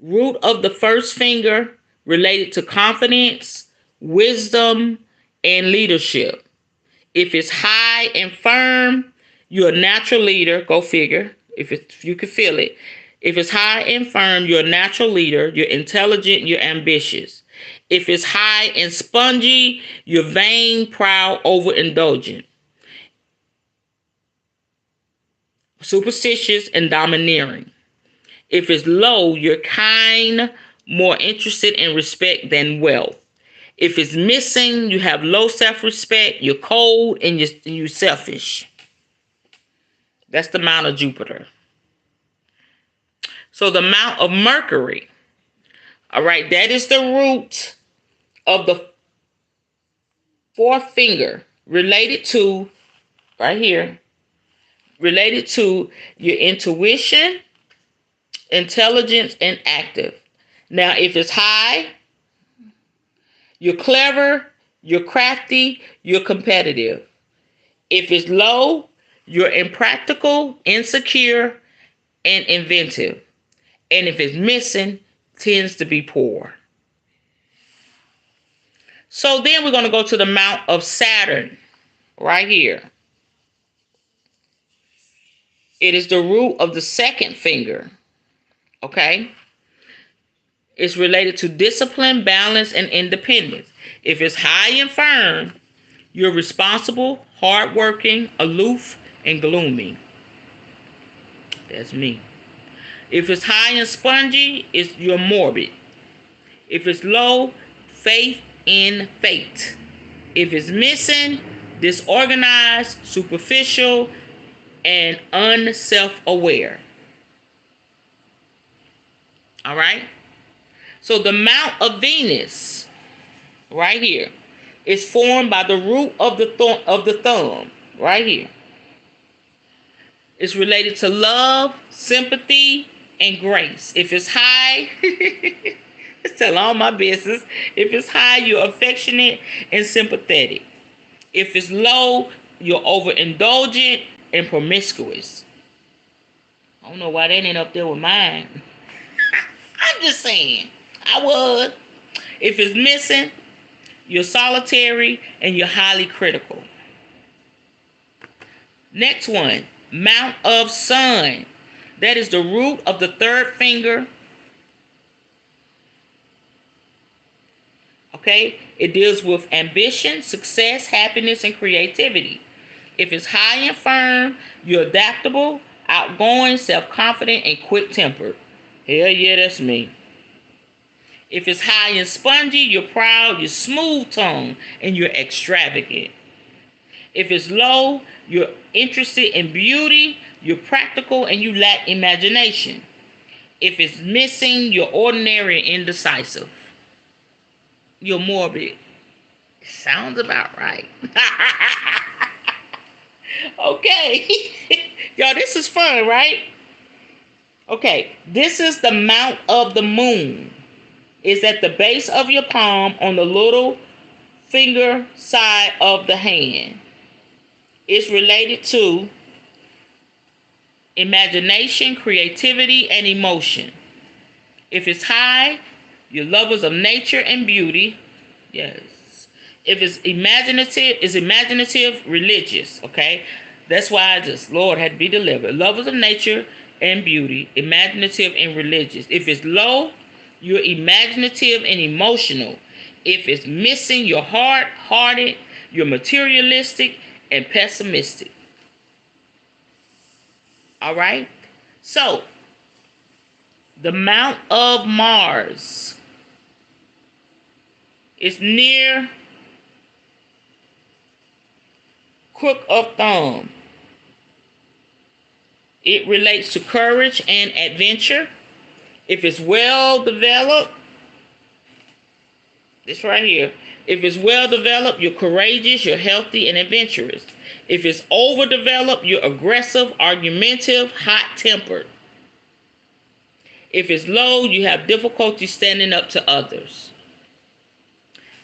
Root of the first finger related to confidence, wisdom, and leadership. If it's high and firm, you're a natural leader. Go figure. If you can feel it. If it's high and firm, you're a natural leader. You're intelligent. You're ambitious. If it's high and spongy, you're vain, proud, overindulgent, superstitious, and domineering. If it's low, you're kind, more interested in respect than wealth. If it's missing, you have low self-respect, you're cold, and you're selfish. That's the mount of Jupiter. So the mount of Mercury, all right, that is the root of the fourth finger related to, right here, related to your intuition, intelligence, and active. Now, if it's high, you're clever, you're crafty, you're competitive. If it's low, you're impractical, insecure, and inventive. And if it's missing, tends to be poor. So then we're going to go to the mount of Saturn, right here. It is the root of the second finger, okay? It's related to discipline, balance, and independence. If it's high and firm, you're responsible, hardworking, aloof, and gloomy. That's me. If it's high and spongy, you're morbid. If it's low, faith in fate. If it's missing, disorganized, superficial, and unself-aware. All right? So the mount of Venus, right here, is formed by the root of the thumb, right here. It's related to love, sympathy, and grace. If it's high, let's tell all my business. If it's high, you're affectionate and sympathetic. If it's low, You're overindulgent and promiscuous. I don't know why that ain't up there with mine. I'm just saying. I would. If it's missing, you're solitary and you're highly critical. Next one, Mount of Sun. That is the root of the third finger. Okay? It deals with ambition, success, happiness, and creativity. If it's high and firm, you're adaptable, outgoing, self-confident, and quick-tempered. Hell yeah, that's me. If it's high and spongy, you're proud, you're smooth-tongued, and you're extravagant. If it's low, you're interested in beauty, you're practical, and you lack imagination. If it's missing, you're ordinary and indecisive. You're morbid. Sounds about right. Okay. Y'all, this is fun, right? Okay. This is the Mount of the Moon. It's at the base of your palm on the little finger side of the hand. It's related to imagination, creativity, and emotion. If it's high, you're lovers of nature and beauty. Yes. If it's imaginative, religious. Okay. That's why I just, Lord, had to be delivered. Lovers of nature and beauty, imaginative and religious. If it's low, you're imaginative and emotional. If it's missing, you're hard-hearted, you're materialistic, and pessimistic. All right? So, the Mount of Mars is near crook of thumb. It relates to courage and adventure. If it's well developed, this right here. If it's well developed, you're courageous, you're healthy, and adventurous. If it's overdeveloped, you're aggressive, argumentative, hot-tempered. If it's low, you have difficulty standing up to others.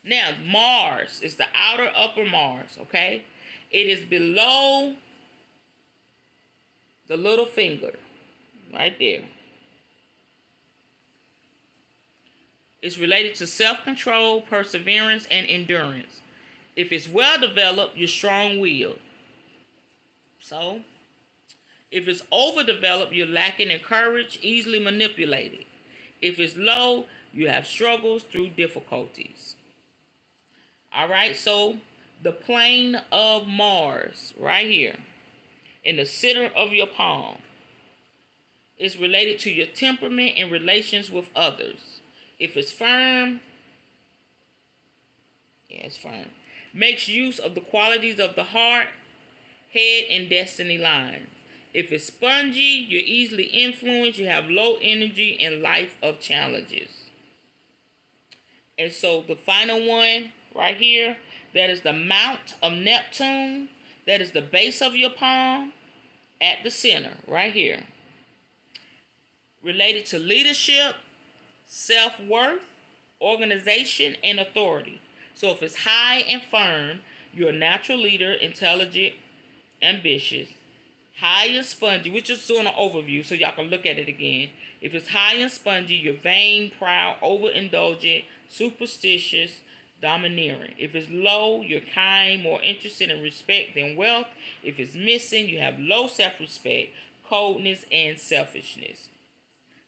Now, Mars is the outer upper Mars, okay? It is below the little finger, right there. It's related to self-control, perseverance, and endurance. If it's well developed, you're strong-willed. So, if it's overdeveloped, you're lacking in courage, easily manipulated. If it's low, you have struggles through difficulties. All right, so the plane of Mars, right here, in the center of your palm, is related to your temperament and relations with others. If it's firm, it's firm. Makes use of the qualities of the heart, head, and destiny lines. If it's spongy, you're easily influenced, you have low energy and life of challenges. And so the final one right here, that is the Mount of Neptune. That is the base of your palm at the center, right here. Related to leadership, self-worth, organization, and authority. So if it's high and firm, you're a natural leader, intelligent, ambitious. High and spongy, we're just doing an overview so y'all can look at it again. If it's high and spongy, you're vain, proud, overindulgent, superstitious, domineering. If it's low, you're kind, more interested in respect than wealth. If it's missing, you have low self-respect, coldness, and selfishness.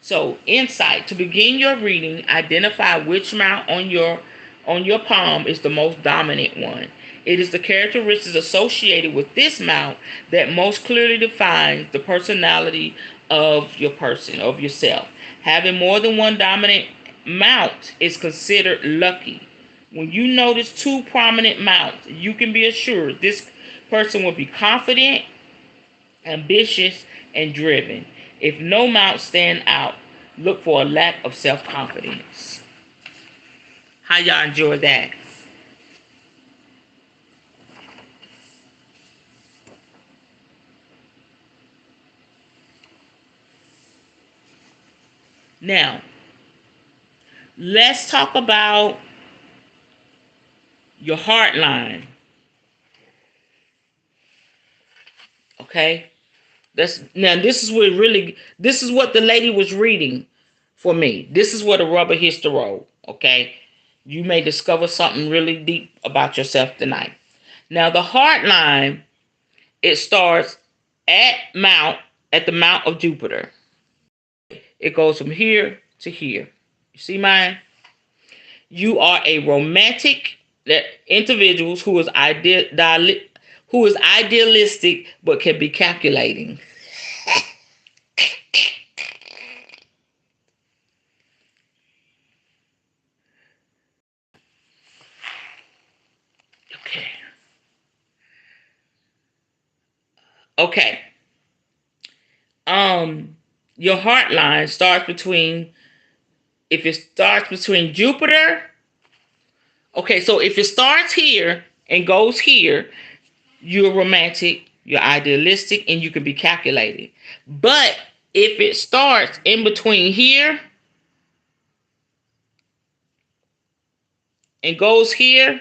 So, insight. To begin your reading, identify which mount on your palm is the most dominant one. It is the characteristics associated with this mount that most clearly defines the personality of your person, of yourself. Having more than one dominant mount is considered lucky. When you notice two prominent mounts, you can be assured this person will be confident, ambitious, and driven. If no mounts stand out, look for a lack of self-confidence. How y'all enjoy that? Now, let's talk about your heart line. Okay? This is what the lady was reading for me. This is where the rubber hits the road. Okay? You may discover something really deep about yourself tonight. Now the heart line, it starts at the mount of Jupiter. It goes from here to here. You see mine? You are a romantic individuals who is idealistic but can be calculating. Okay. Okay. Your heart line starts between Jupiter. Okay, so if it starts here and goes here, you're romantic, you're idealistic, and you can be calculated. But if it starts in between here and goes here,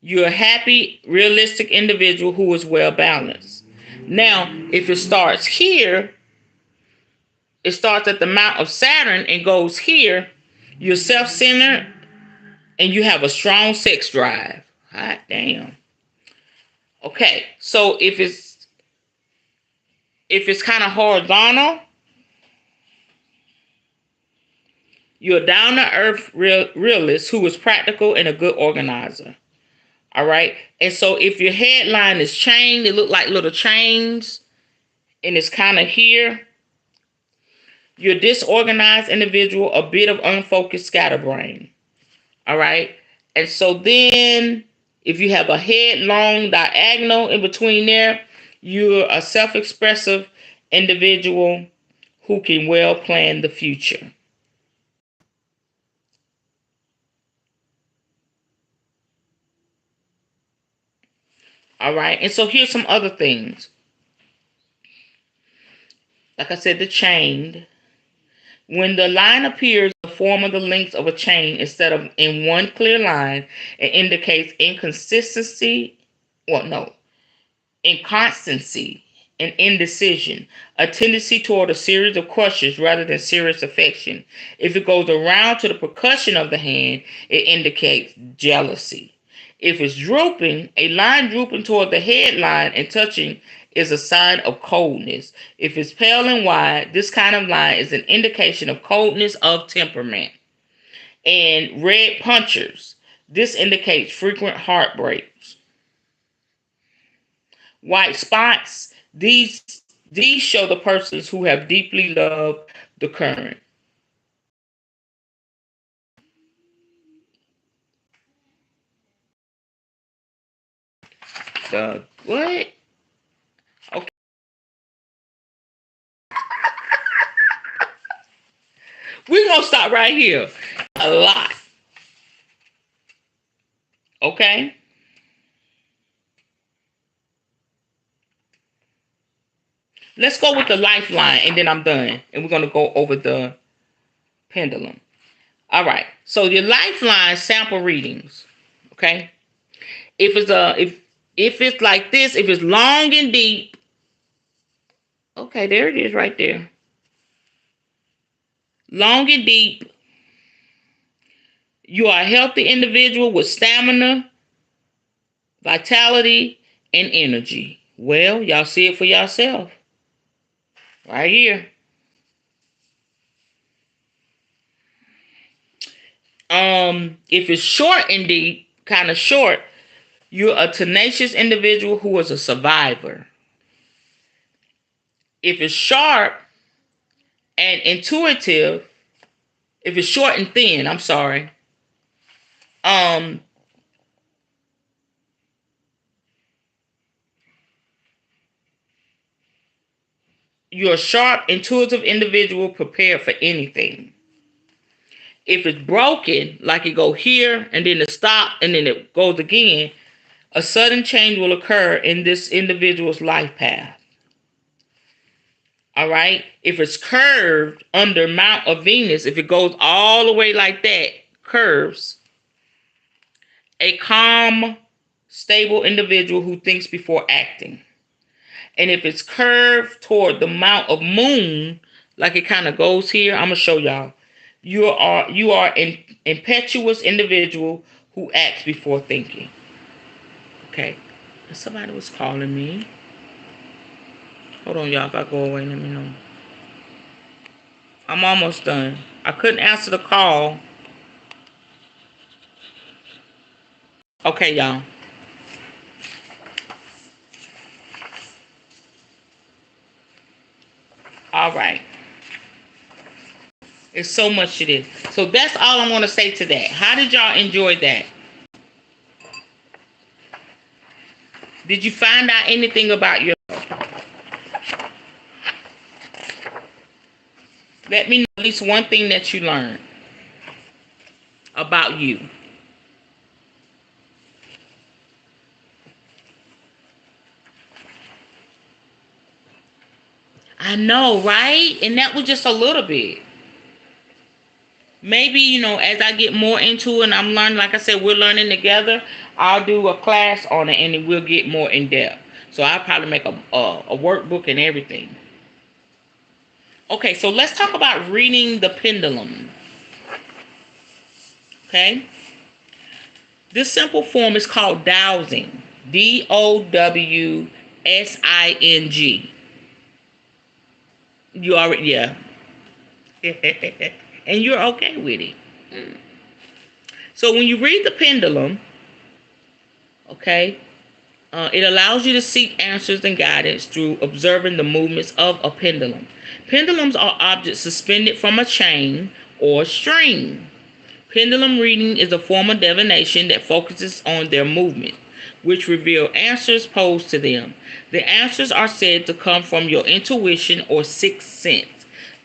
you're a happy, realistic individual who is well balanced. Now, if it starts here, it starts at the mount of Saturn and goes here, you're self-centered and you have a strong sex drive. Hot damn. Okay, so if it's kind of horizontal, you're a down-to-earth realist who is practical and a good organizer. All right? And so if your headline is chained, they look like little chains, and it's kind of here, you're a disorganized individual, a bit of unfocused scatterbrain. All right? And so then if you have a head long diagonal in between there, you're a self-expressive individual who can well plan the future. All right. And so here's some other things. Like I said, the chained. When the line appears in the form of the links of a chain instead of in one clear line, it indicates inconsistency. Inconstancy and indecision, a tendency toward a series of questions rather than serious affection. If it goes around to the percussion of the hand, it indicates jealousy. If it's drooping, a line drooping toward the headline and touching is a sign of coldness. If it's pale and wide, this kind of line is an indication of coldness of temperament. And red punchers, this indicates frequent heartbreaks. White spots, these show the persons who have deeply loved the current. The what? Okay. We're gonna stop right here. A lot. Okay? Let's go with the lifeline and then I'm done. And we're gonna go over the pendulum. All right. So your lifeline sample readings. Okay? If it's like this, if it's long and deep, okay, there it is right there. Long and deep. You are a healthy individual with stamina, vitality, and energy. Well, y'all see it for yourself. Right here. If it's short and deep, kind of short, you're a tenacious individual who is a survivor. If it's sharp and intuitive, if it's short and thin, I'm sorry. You're a sharp, intuitive individual prepared for anything. If it's broken, like it go here and then it stop and then it goes again, a sudden change will occur in this individual's life path. All right. If it's curved under Mount of Venus, if it goes all the way like that, curves, a calm stable individual who thinks before acting. And if it's curved toward the mount of moon, like it kind of goes here, I'm gonna show y'all. You are an impetuous individual who acts before thinking. Okay. Somebody was calling me. Hold on, y'all. If I go away, let me know. I'm almost done. I couldn't answer the call. Okay, y'all. All right. It's so much to this. So that's all I'm going to say to that. How did y'all enjoy that? Did you find out anything about your... Let me know at least one thing that you learned about you. I know, right? And that was just a little bit. Maybe, as I get more into it and I'm learning, like I said, we're learning together, I'll do a class on it and then we'll get more in depth. So I'll probably make a workbook and everything. Okay, so let's talk about reading the pendulum. Okay? This simple form is called dowsing. Dowsing. You already, yeah. And you're okay with it. So when you read the pendulum, okay, it allows you to seek answers and guidance through observing the movements of a pendulum. Pendulums are objects suspended from a chain or string. Pendulum reading is a form of divination that focuses on their movement, which reveal answers posed to them. The answers are said to come from your intuition or sixth sense.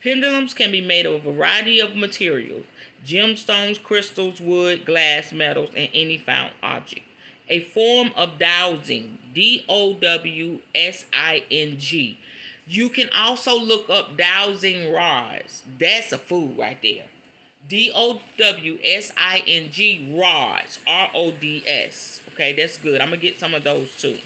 Pendulums can be made of a variety of materials: gemstones, crystals, wood, glass, metals, and any found object. A form of dowsing, dowsing. You can also look up dowsing rods. That's a food right there. dowsing rods, rods. Okay, that's good. I'm gonna get some of those too.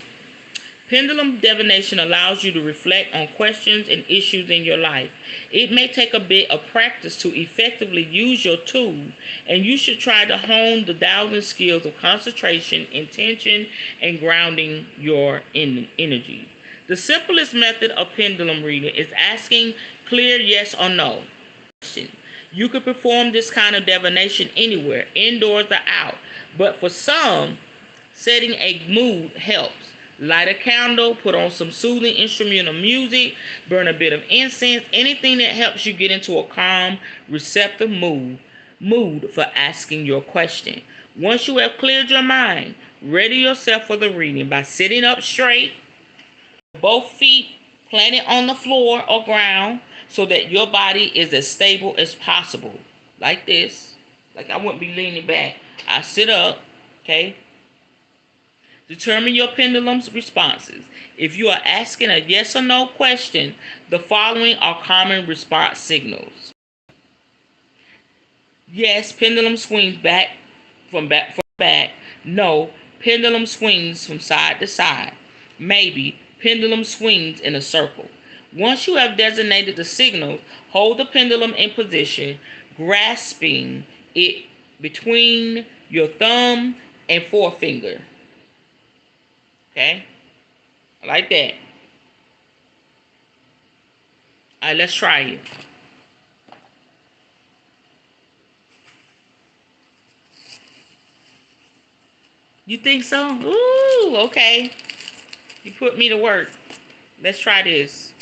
Pendulum divination allows you to reflect on questions and issues in your life. It may take a bit of practice to effectively use your tool, and you should try to hone the dowsing skills of concentration, intention, and grounding your energy. The simplest method of pendulum reading is asking clear yes or no questions. You can perform this kind of divination anywhere, indoors or out, but for some, setting a mood helps. Light a candle, put on some soothing instrumental music, burn a bit of incense, anything that helps you get into a calm, receptive mood for asking your question. Once you have cleared your mind, ready yourself for the reading by sitting up straight, both feet planted on the floor or ground so that your body is as stable as possible. Like this. Like I wouldn't be leaning back. I sit up, okay? Determine your pendulum's responses. If you are asking a yes or no question, the following are common response signals. Yes, pendulum swings back. No, pendulum swings from side to side. Maybe, pendulum swings in a circle. Once you have designated the signals, hold the pendulum in position, grasping it between your thumb and forefinger. Okay? I like that. All right, let's try it. You think so? Ooh, okay. You put me to work. Let's try this.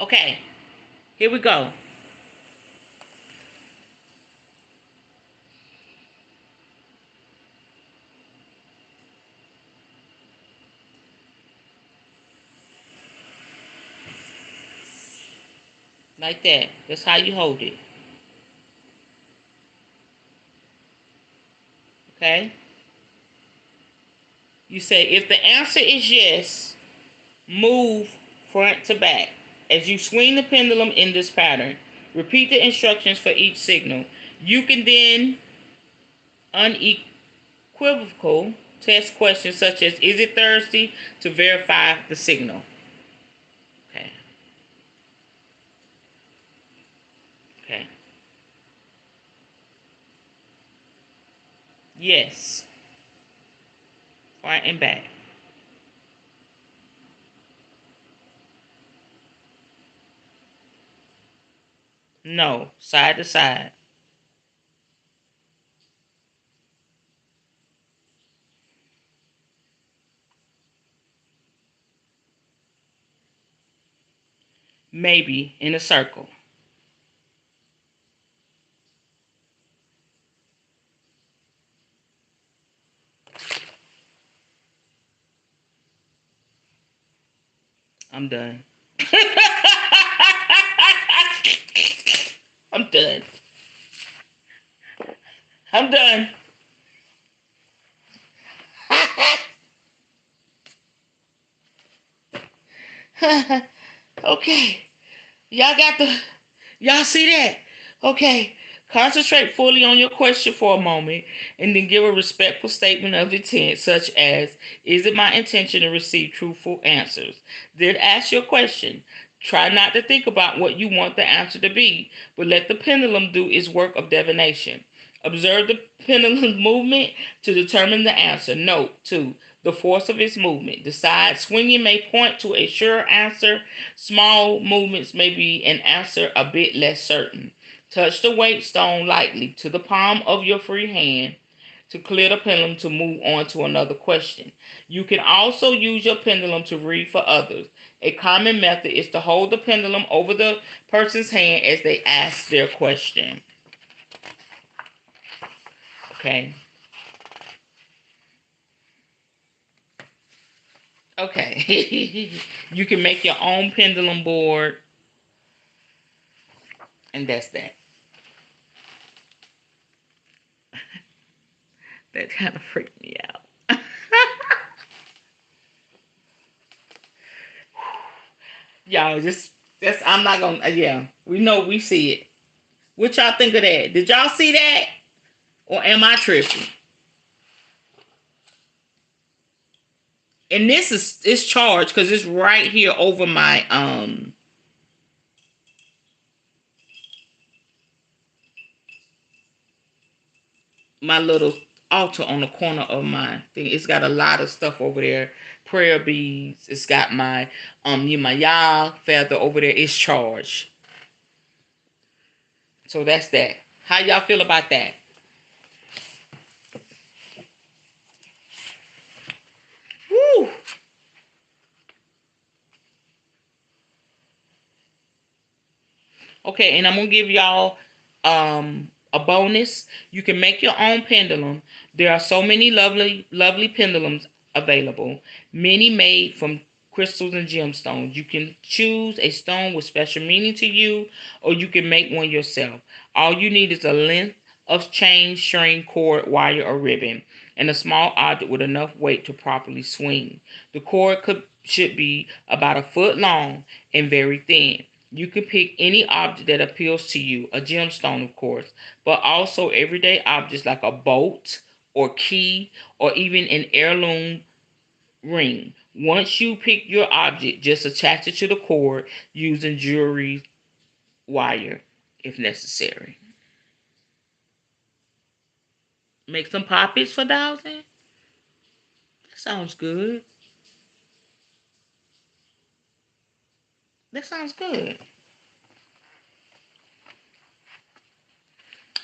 Okay, here we go. Like that. That's how you hold it. Okay? You say, if the answer is yes, move front to back. As you swing the pendulum in this pattern, repeat the instructions for each signal. You can then unequivocal test questions such as, is it Thursday, to verify the signal. Okay. Okay. Yes. Front and back. No. Side to side. Maybe in a circle. I'm done. I'm done. I'm done. Okay. Y'all see that? Okay. Concentrate fully on your question for a moment and then give a respectful statement of intent, such as, is it my intention to receive truthful answers? Then ask your question. Try not to think about what you want the answer to be, but let the pendulum do its work of divination. Observe the pendulum's movement to determine the answer. Note, too, the force of its movement. The side swinging may point to a sure answer. Small movements may be an answer a bit less certain. Touch the weight stone lightly to the palm of your free hand to clear the pendulum to move on to another question. You can also use your pendulum to read for others. A common method is to hold the pendulum over the person's hand as they ask their question. Okay. Okay. You can make your own pendulum board, and that's that. That kind of freaked me out. Y'all, that's I'm not gonna. Yeah, we know we see it. What y'all think of that? Did y'all see that, or am I tripping? And this is it's charged because it's right here over my little altar on the corner of my thing. It's got a lot of stuff over there. Prayer beads. It's got my my feather over there. It's charged. So that's that. How y'all feel about that? Woo! Okay, and I'm gonna give y'all a bonus. You can make your own pendulum. There are so many lovely pendulums available, many made from crystals and gemstones. You can choose a stone with special meaning to you, or you can make one yourself. All you need is a length of chain, string, cord, wire, or ribbon, and a small object with enough weight to properly swing. The cord should be about a foot long and very thin. You can pick any object that appeals to you, a gemstone, of course, but also everyday objects like a bolt or key or even an heirloom ring. Once you pick your object, just attach it to the cord using jewelry wire if necessary. Make some poppets for dowsing? That sounds good. That sounds good.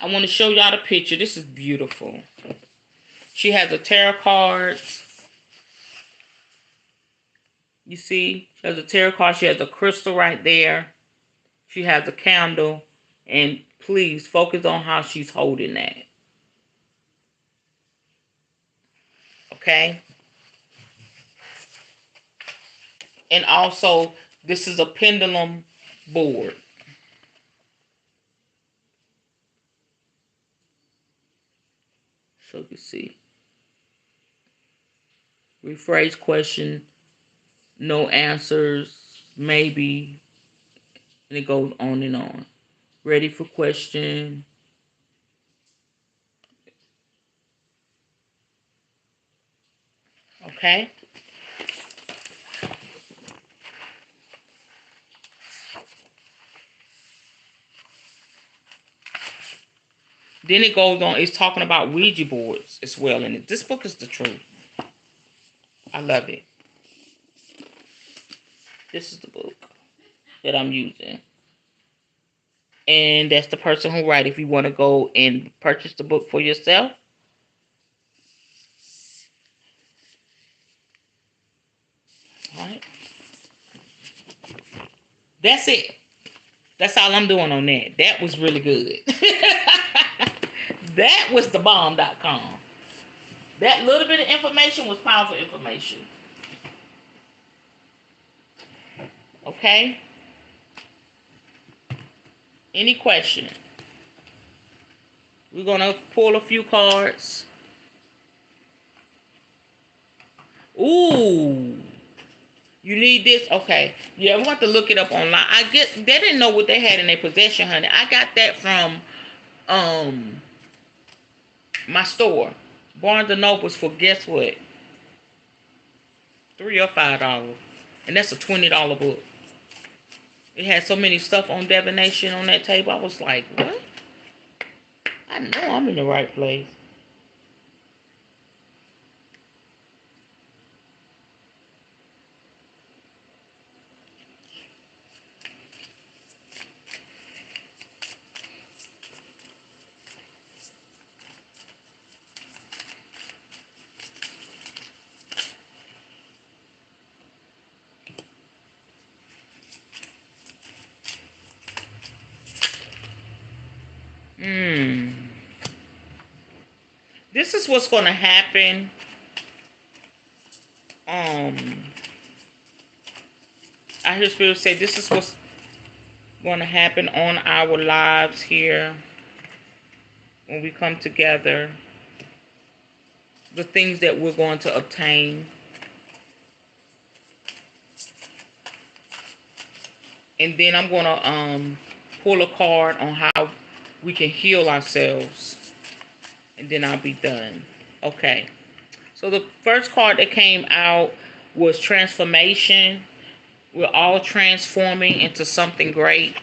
I want to show y'all the picture. This is beautiful. She has a tarot cards. You see, she has a tarot card. She has a crystal right there. She has a candle. And please focus on how she's holding that. Okay? And also, this is a pendulum board. So you can see. Rephrase question. No answers. maybe, and it goes on and on. Ready for question. Okay. Then it goes on. It's talking about Ouija boards as well. And this book is the truth. I love it. This is the book that I'm using. And that's the person who writes. If you want to go and purchase the book for yourself. All right. That's it. That's all I'm doing on that. That was really good. That was the bomb.com. That little bit of information was powerful information. Okay? Any question? We're going to pull a few cards. Ooh. You need this? Okay. Yeah, we want to look it up online. I get they didn't know what they had in their possession, honey. I got that from my store. Barnes and Nobles for guess what? $3 or $5. And that's a $20 book. It had so many stuff on divination on that table. I was like, what? I know I'm in the right place. This is what's going to happen. I hear Spirit say this is what's going to happen on our lives here when we come together. The things that we're going to obtain. And then I'm going to pull a card on how we can heal ourselves. And then I'll be done. Okay. So the first card that came out was transformation. We're all transforming into something great.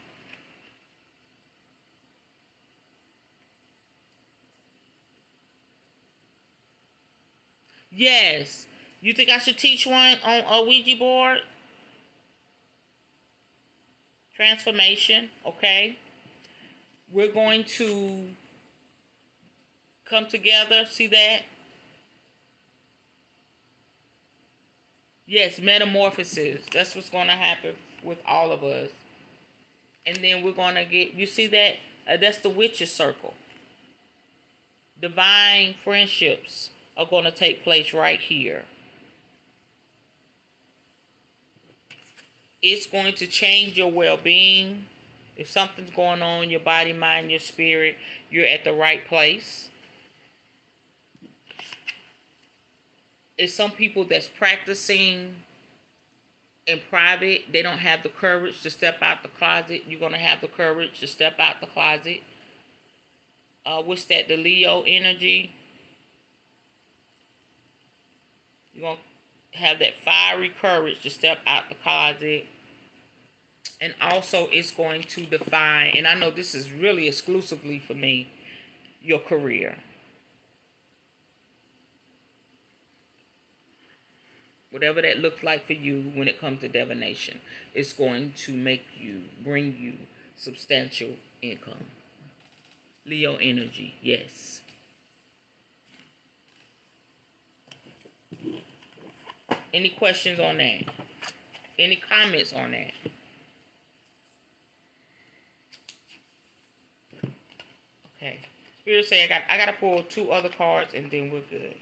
Yes. You think I should teach one on a Ouija board? Transformation. Okay. We're going to come together. See that? Yes, metamorphosis. That's what's going to happen with all of us. And then we're going to get, you see that? That's the witch's circle. Divine friendships are going to take place right here. It's going to change your well-being. If something's going on in your body, mind, your spirit, you're at the right place. It's some people that's practicing in private. They don't have the courage to step out the closet. You're going to have the courage to step out the closet. What's that? The Leo energy. You're going to have that fiery courage to step out the closet. And also it's going to define, and I know this is really exclusively for me, your career. Whatever that looks like for you when it comes to divination, it's going to bring you substantial income. Leo energy, yes. Any questions on that? Any comments on that? Okay. Spirit say I gotta pull 2 other cards and then we're good.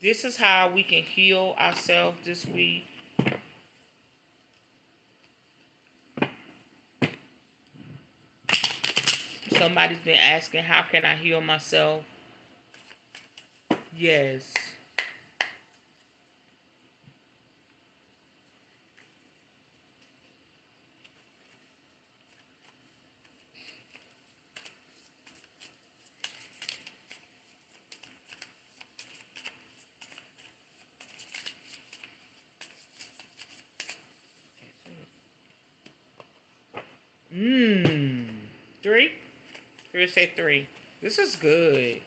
This is how we can heal ourselves this week. Somebody's been asking, how can I heal myself? Yes. Three? Spirit say three. This is good.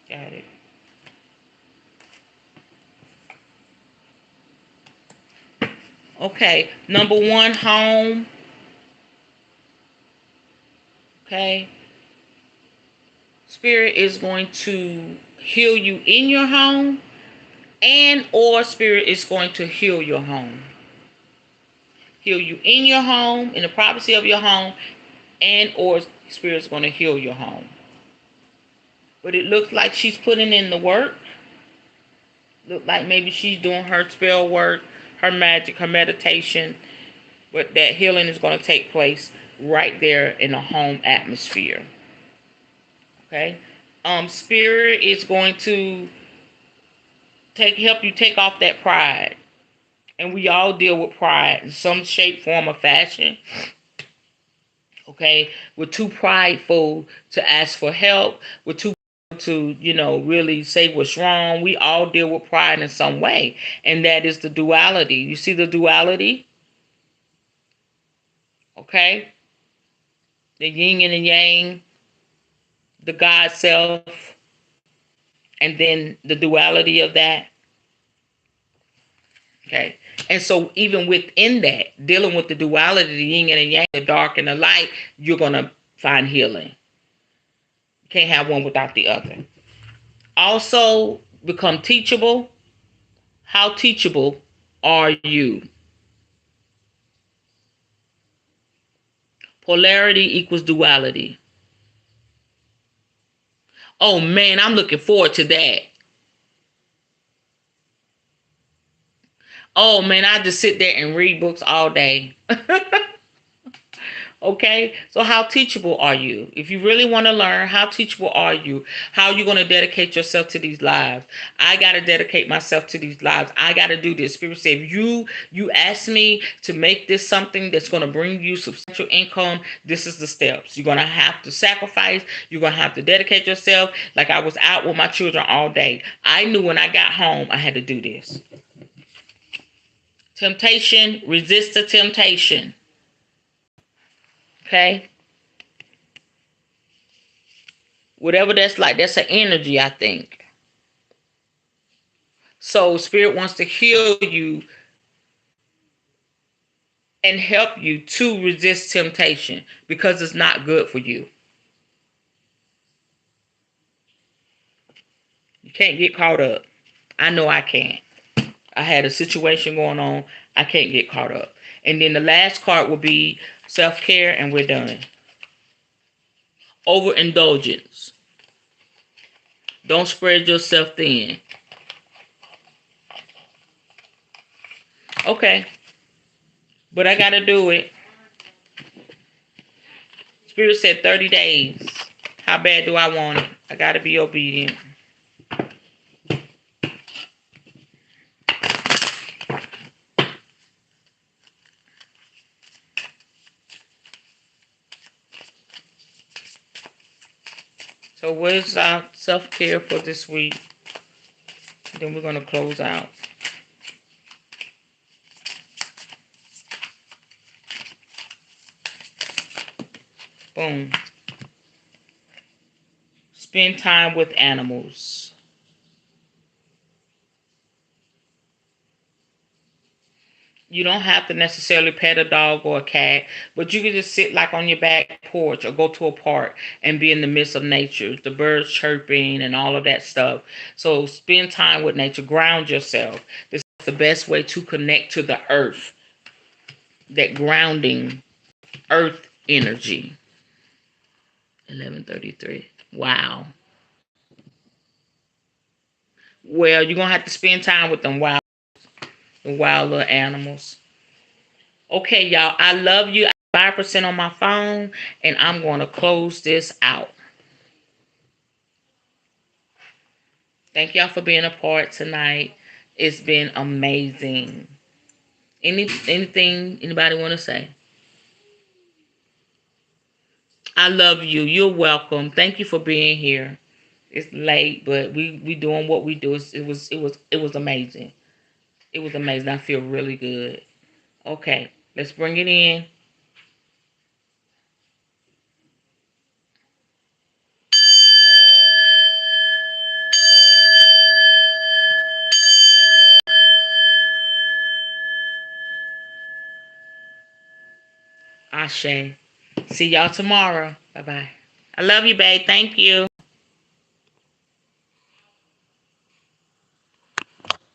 Got it. Okay. Number one, home. Okay. Spirit is going to heal you in your home, and or spirit is going to heal your home. Heal you in your home, in the privacy of your home, and or spirit is going to heal your home. But it looks like she's putting in the work. Look like maybe she's doing her spell work, her magic, her meditation. But that healing is going to take place right there in a home atmosphere. Okay. Spirit is going to help you take off that pride. And we all deal with pride in some shape, form, or fashion. Okay. We're too prideful to ask for help. We're too to, really say what's wrong. We all deal with pride in some way. And that is the duality. You see the duality? Okay? The yin and the yang, the God self, and then the duality of that. Okay? And so even within that, dealing with the duality, the yin and the yang, the dark and the light, you're going to find healing. You can't have one without the other. Also, become teachable. How teachable are you? Polarity equals duality. Oh man, I'm looking forward to that. Oh man, I just sit there and read books all day. Okay, so how teachable are you? If you really want to learn, how teachable are you? How are you going to dedicate yourself to these lives? I got to dedicate myself to these lives. I got to do this. Spirit said, if you ask me to make this something that's going to bring you substantial income, this is the steps. You're going to have to sacrifice. You're going to have to dedicate yourself. Like I was out with my children all day. I knew when I got home, I had to do this. Temptation, resist the temptation. Okay? Whatever that's like, that's an energy, I think. So Spirit wants to heal you and help you to resist temptation because it's not good for you. You can't get caught up. I know I can't. I had a situation going on. I can't get caught up. And then the last card will be self-care, and we're done. Overindulgence. Don't spread yourself thin. Okay. But I got to do it. Spirit said 30 days. How bad do I want it? I got to be obedient. So what is our self-care for this week? Then we're going to close out. Boom. Spend time with animals. You don't have to necessarily pet a dog or a cat, but you can just sit like on your back porch or go to a park and be in the midst of nature, the birds chirping and all of that stuff. So spend time with nature, ground yourself. This is the best way to connect to the earth, that grounding earth energy. 11:33. Wow. Well, you're going to have to spend time with them wild little animals. Okay, y'all. I love you. 5% on my phone, and I'm going to close this out. Thank y'all for being a part tonight. It's been amazing. Anything anybody want to say? I love you. You're welcome. Thank you for being here. It's late, but we doing what we do. It was amazing. It was amazing. I feel really good. Okay, let's bring it in. Ashe. See y'all tomorrow. Bye bye. I love you, babe. Thank you.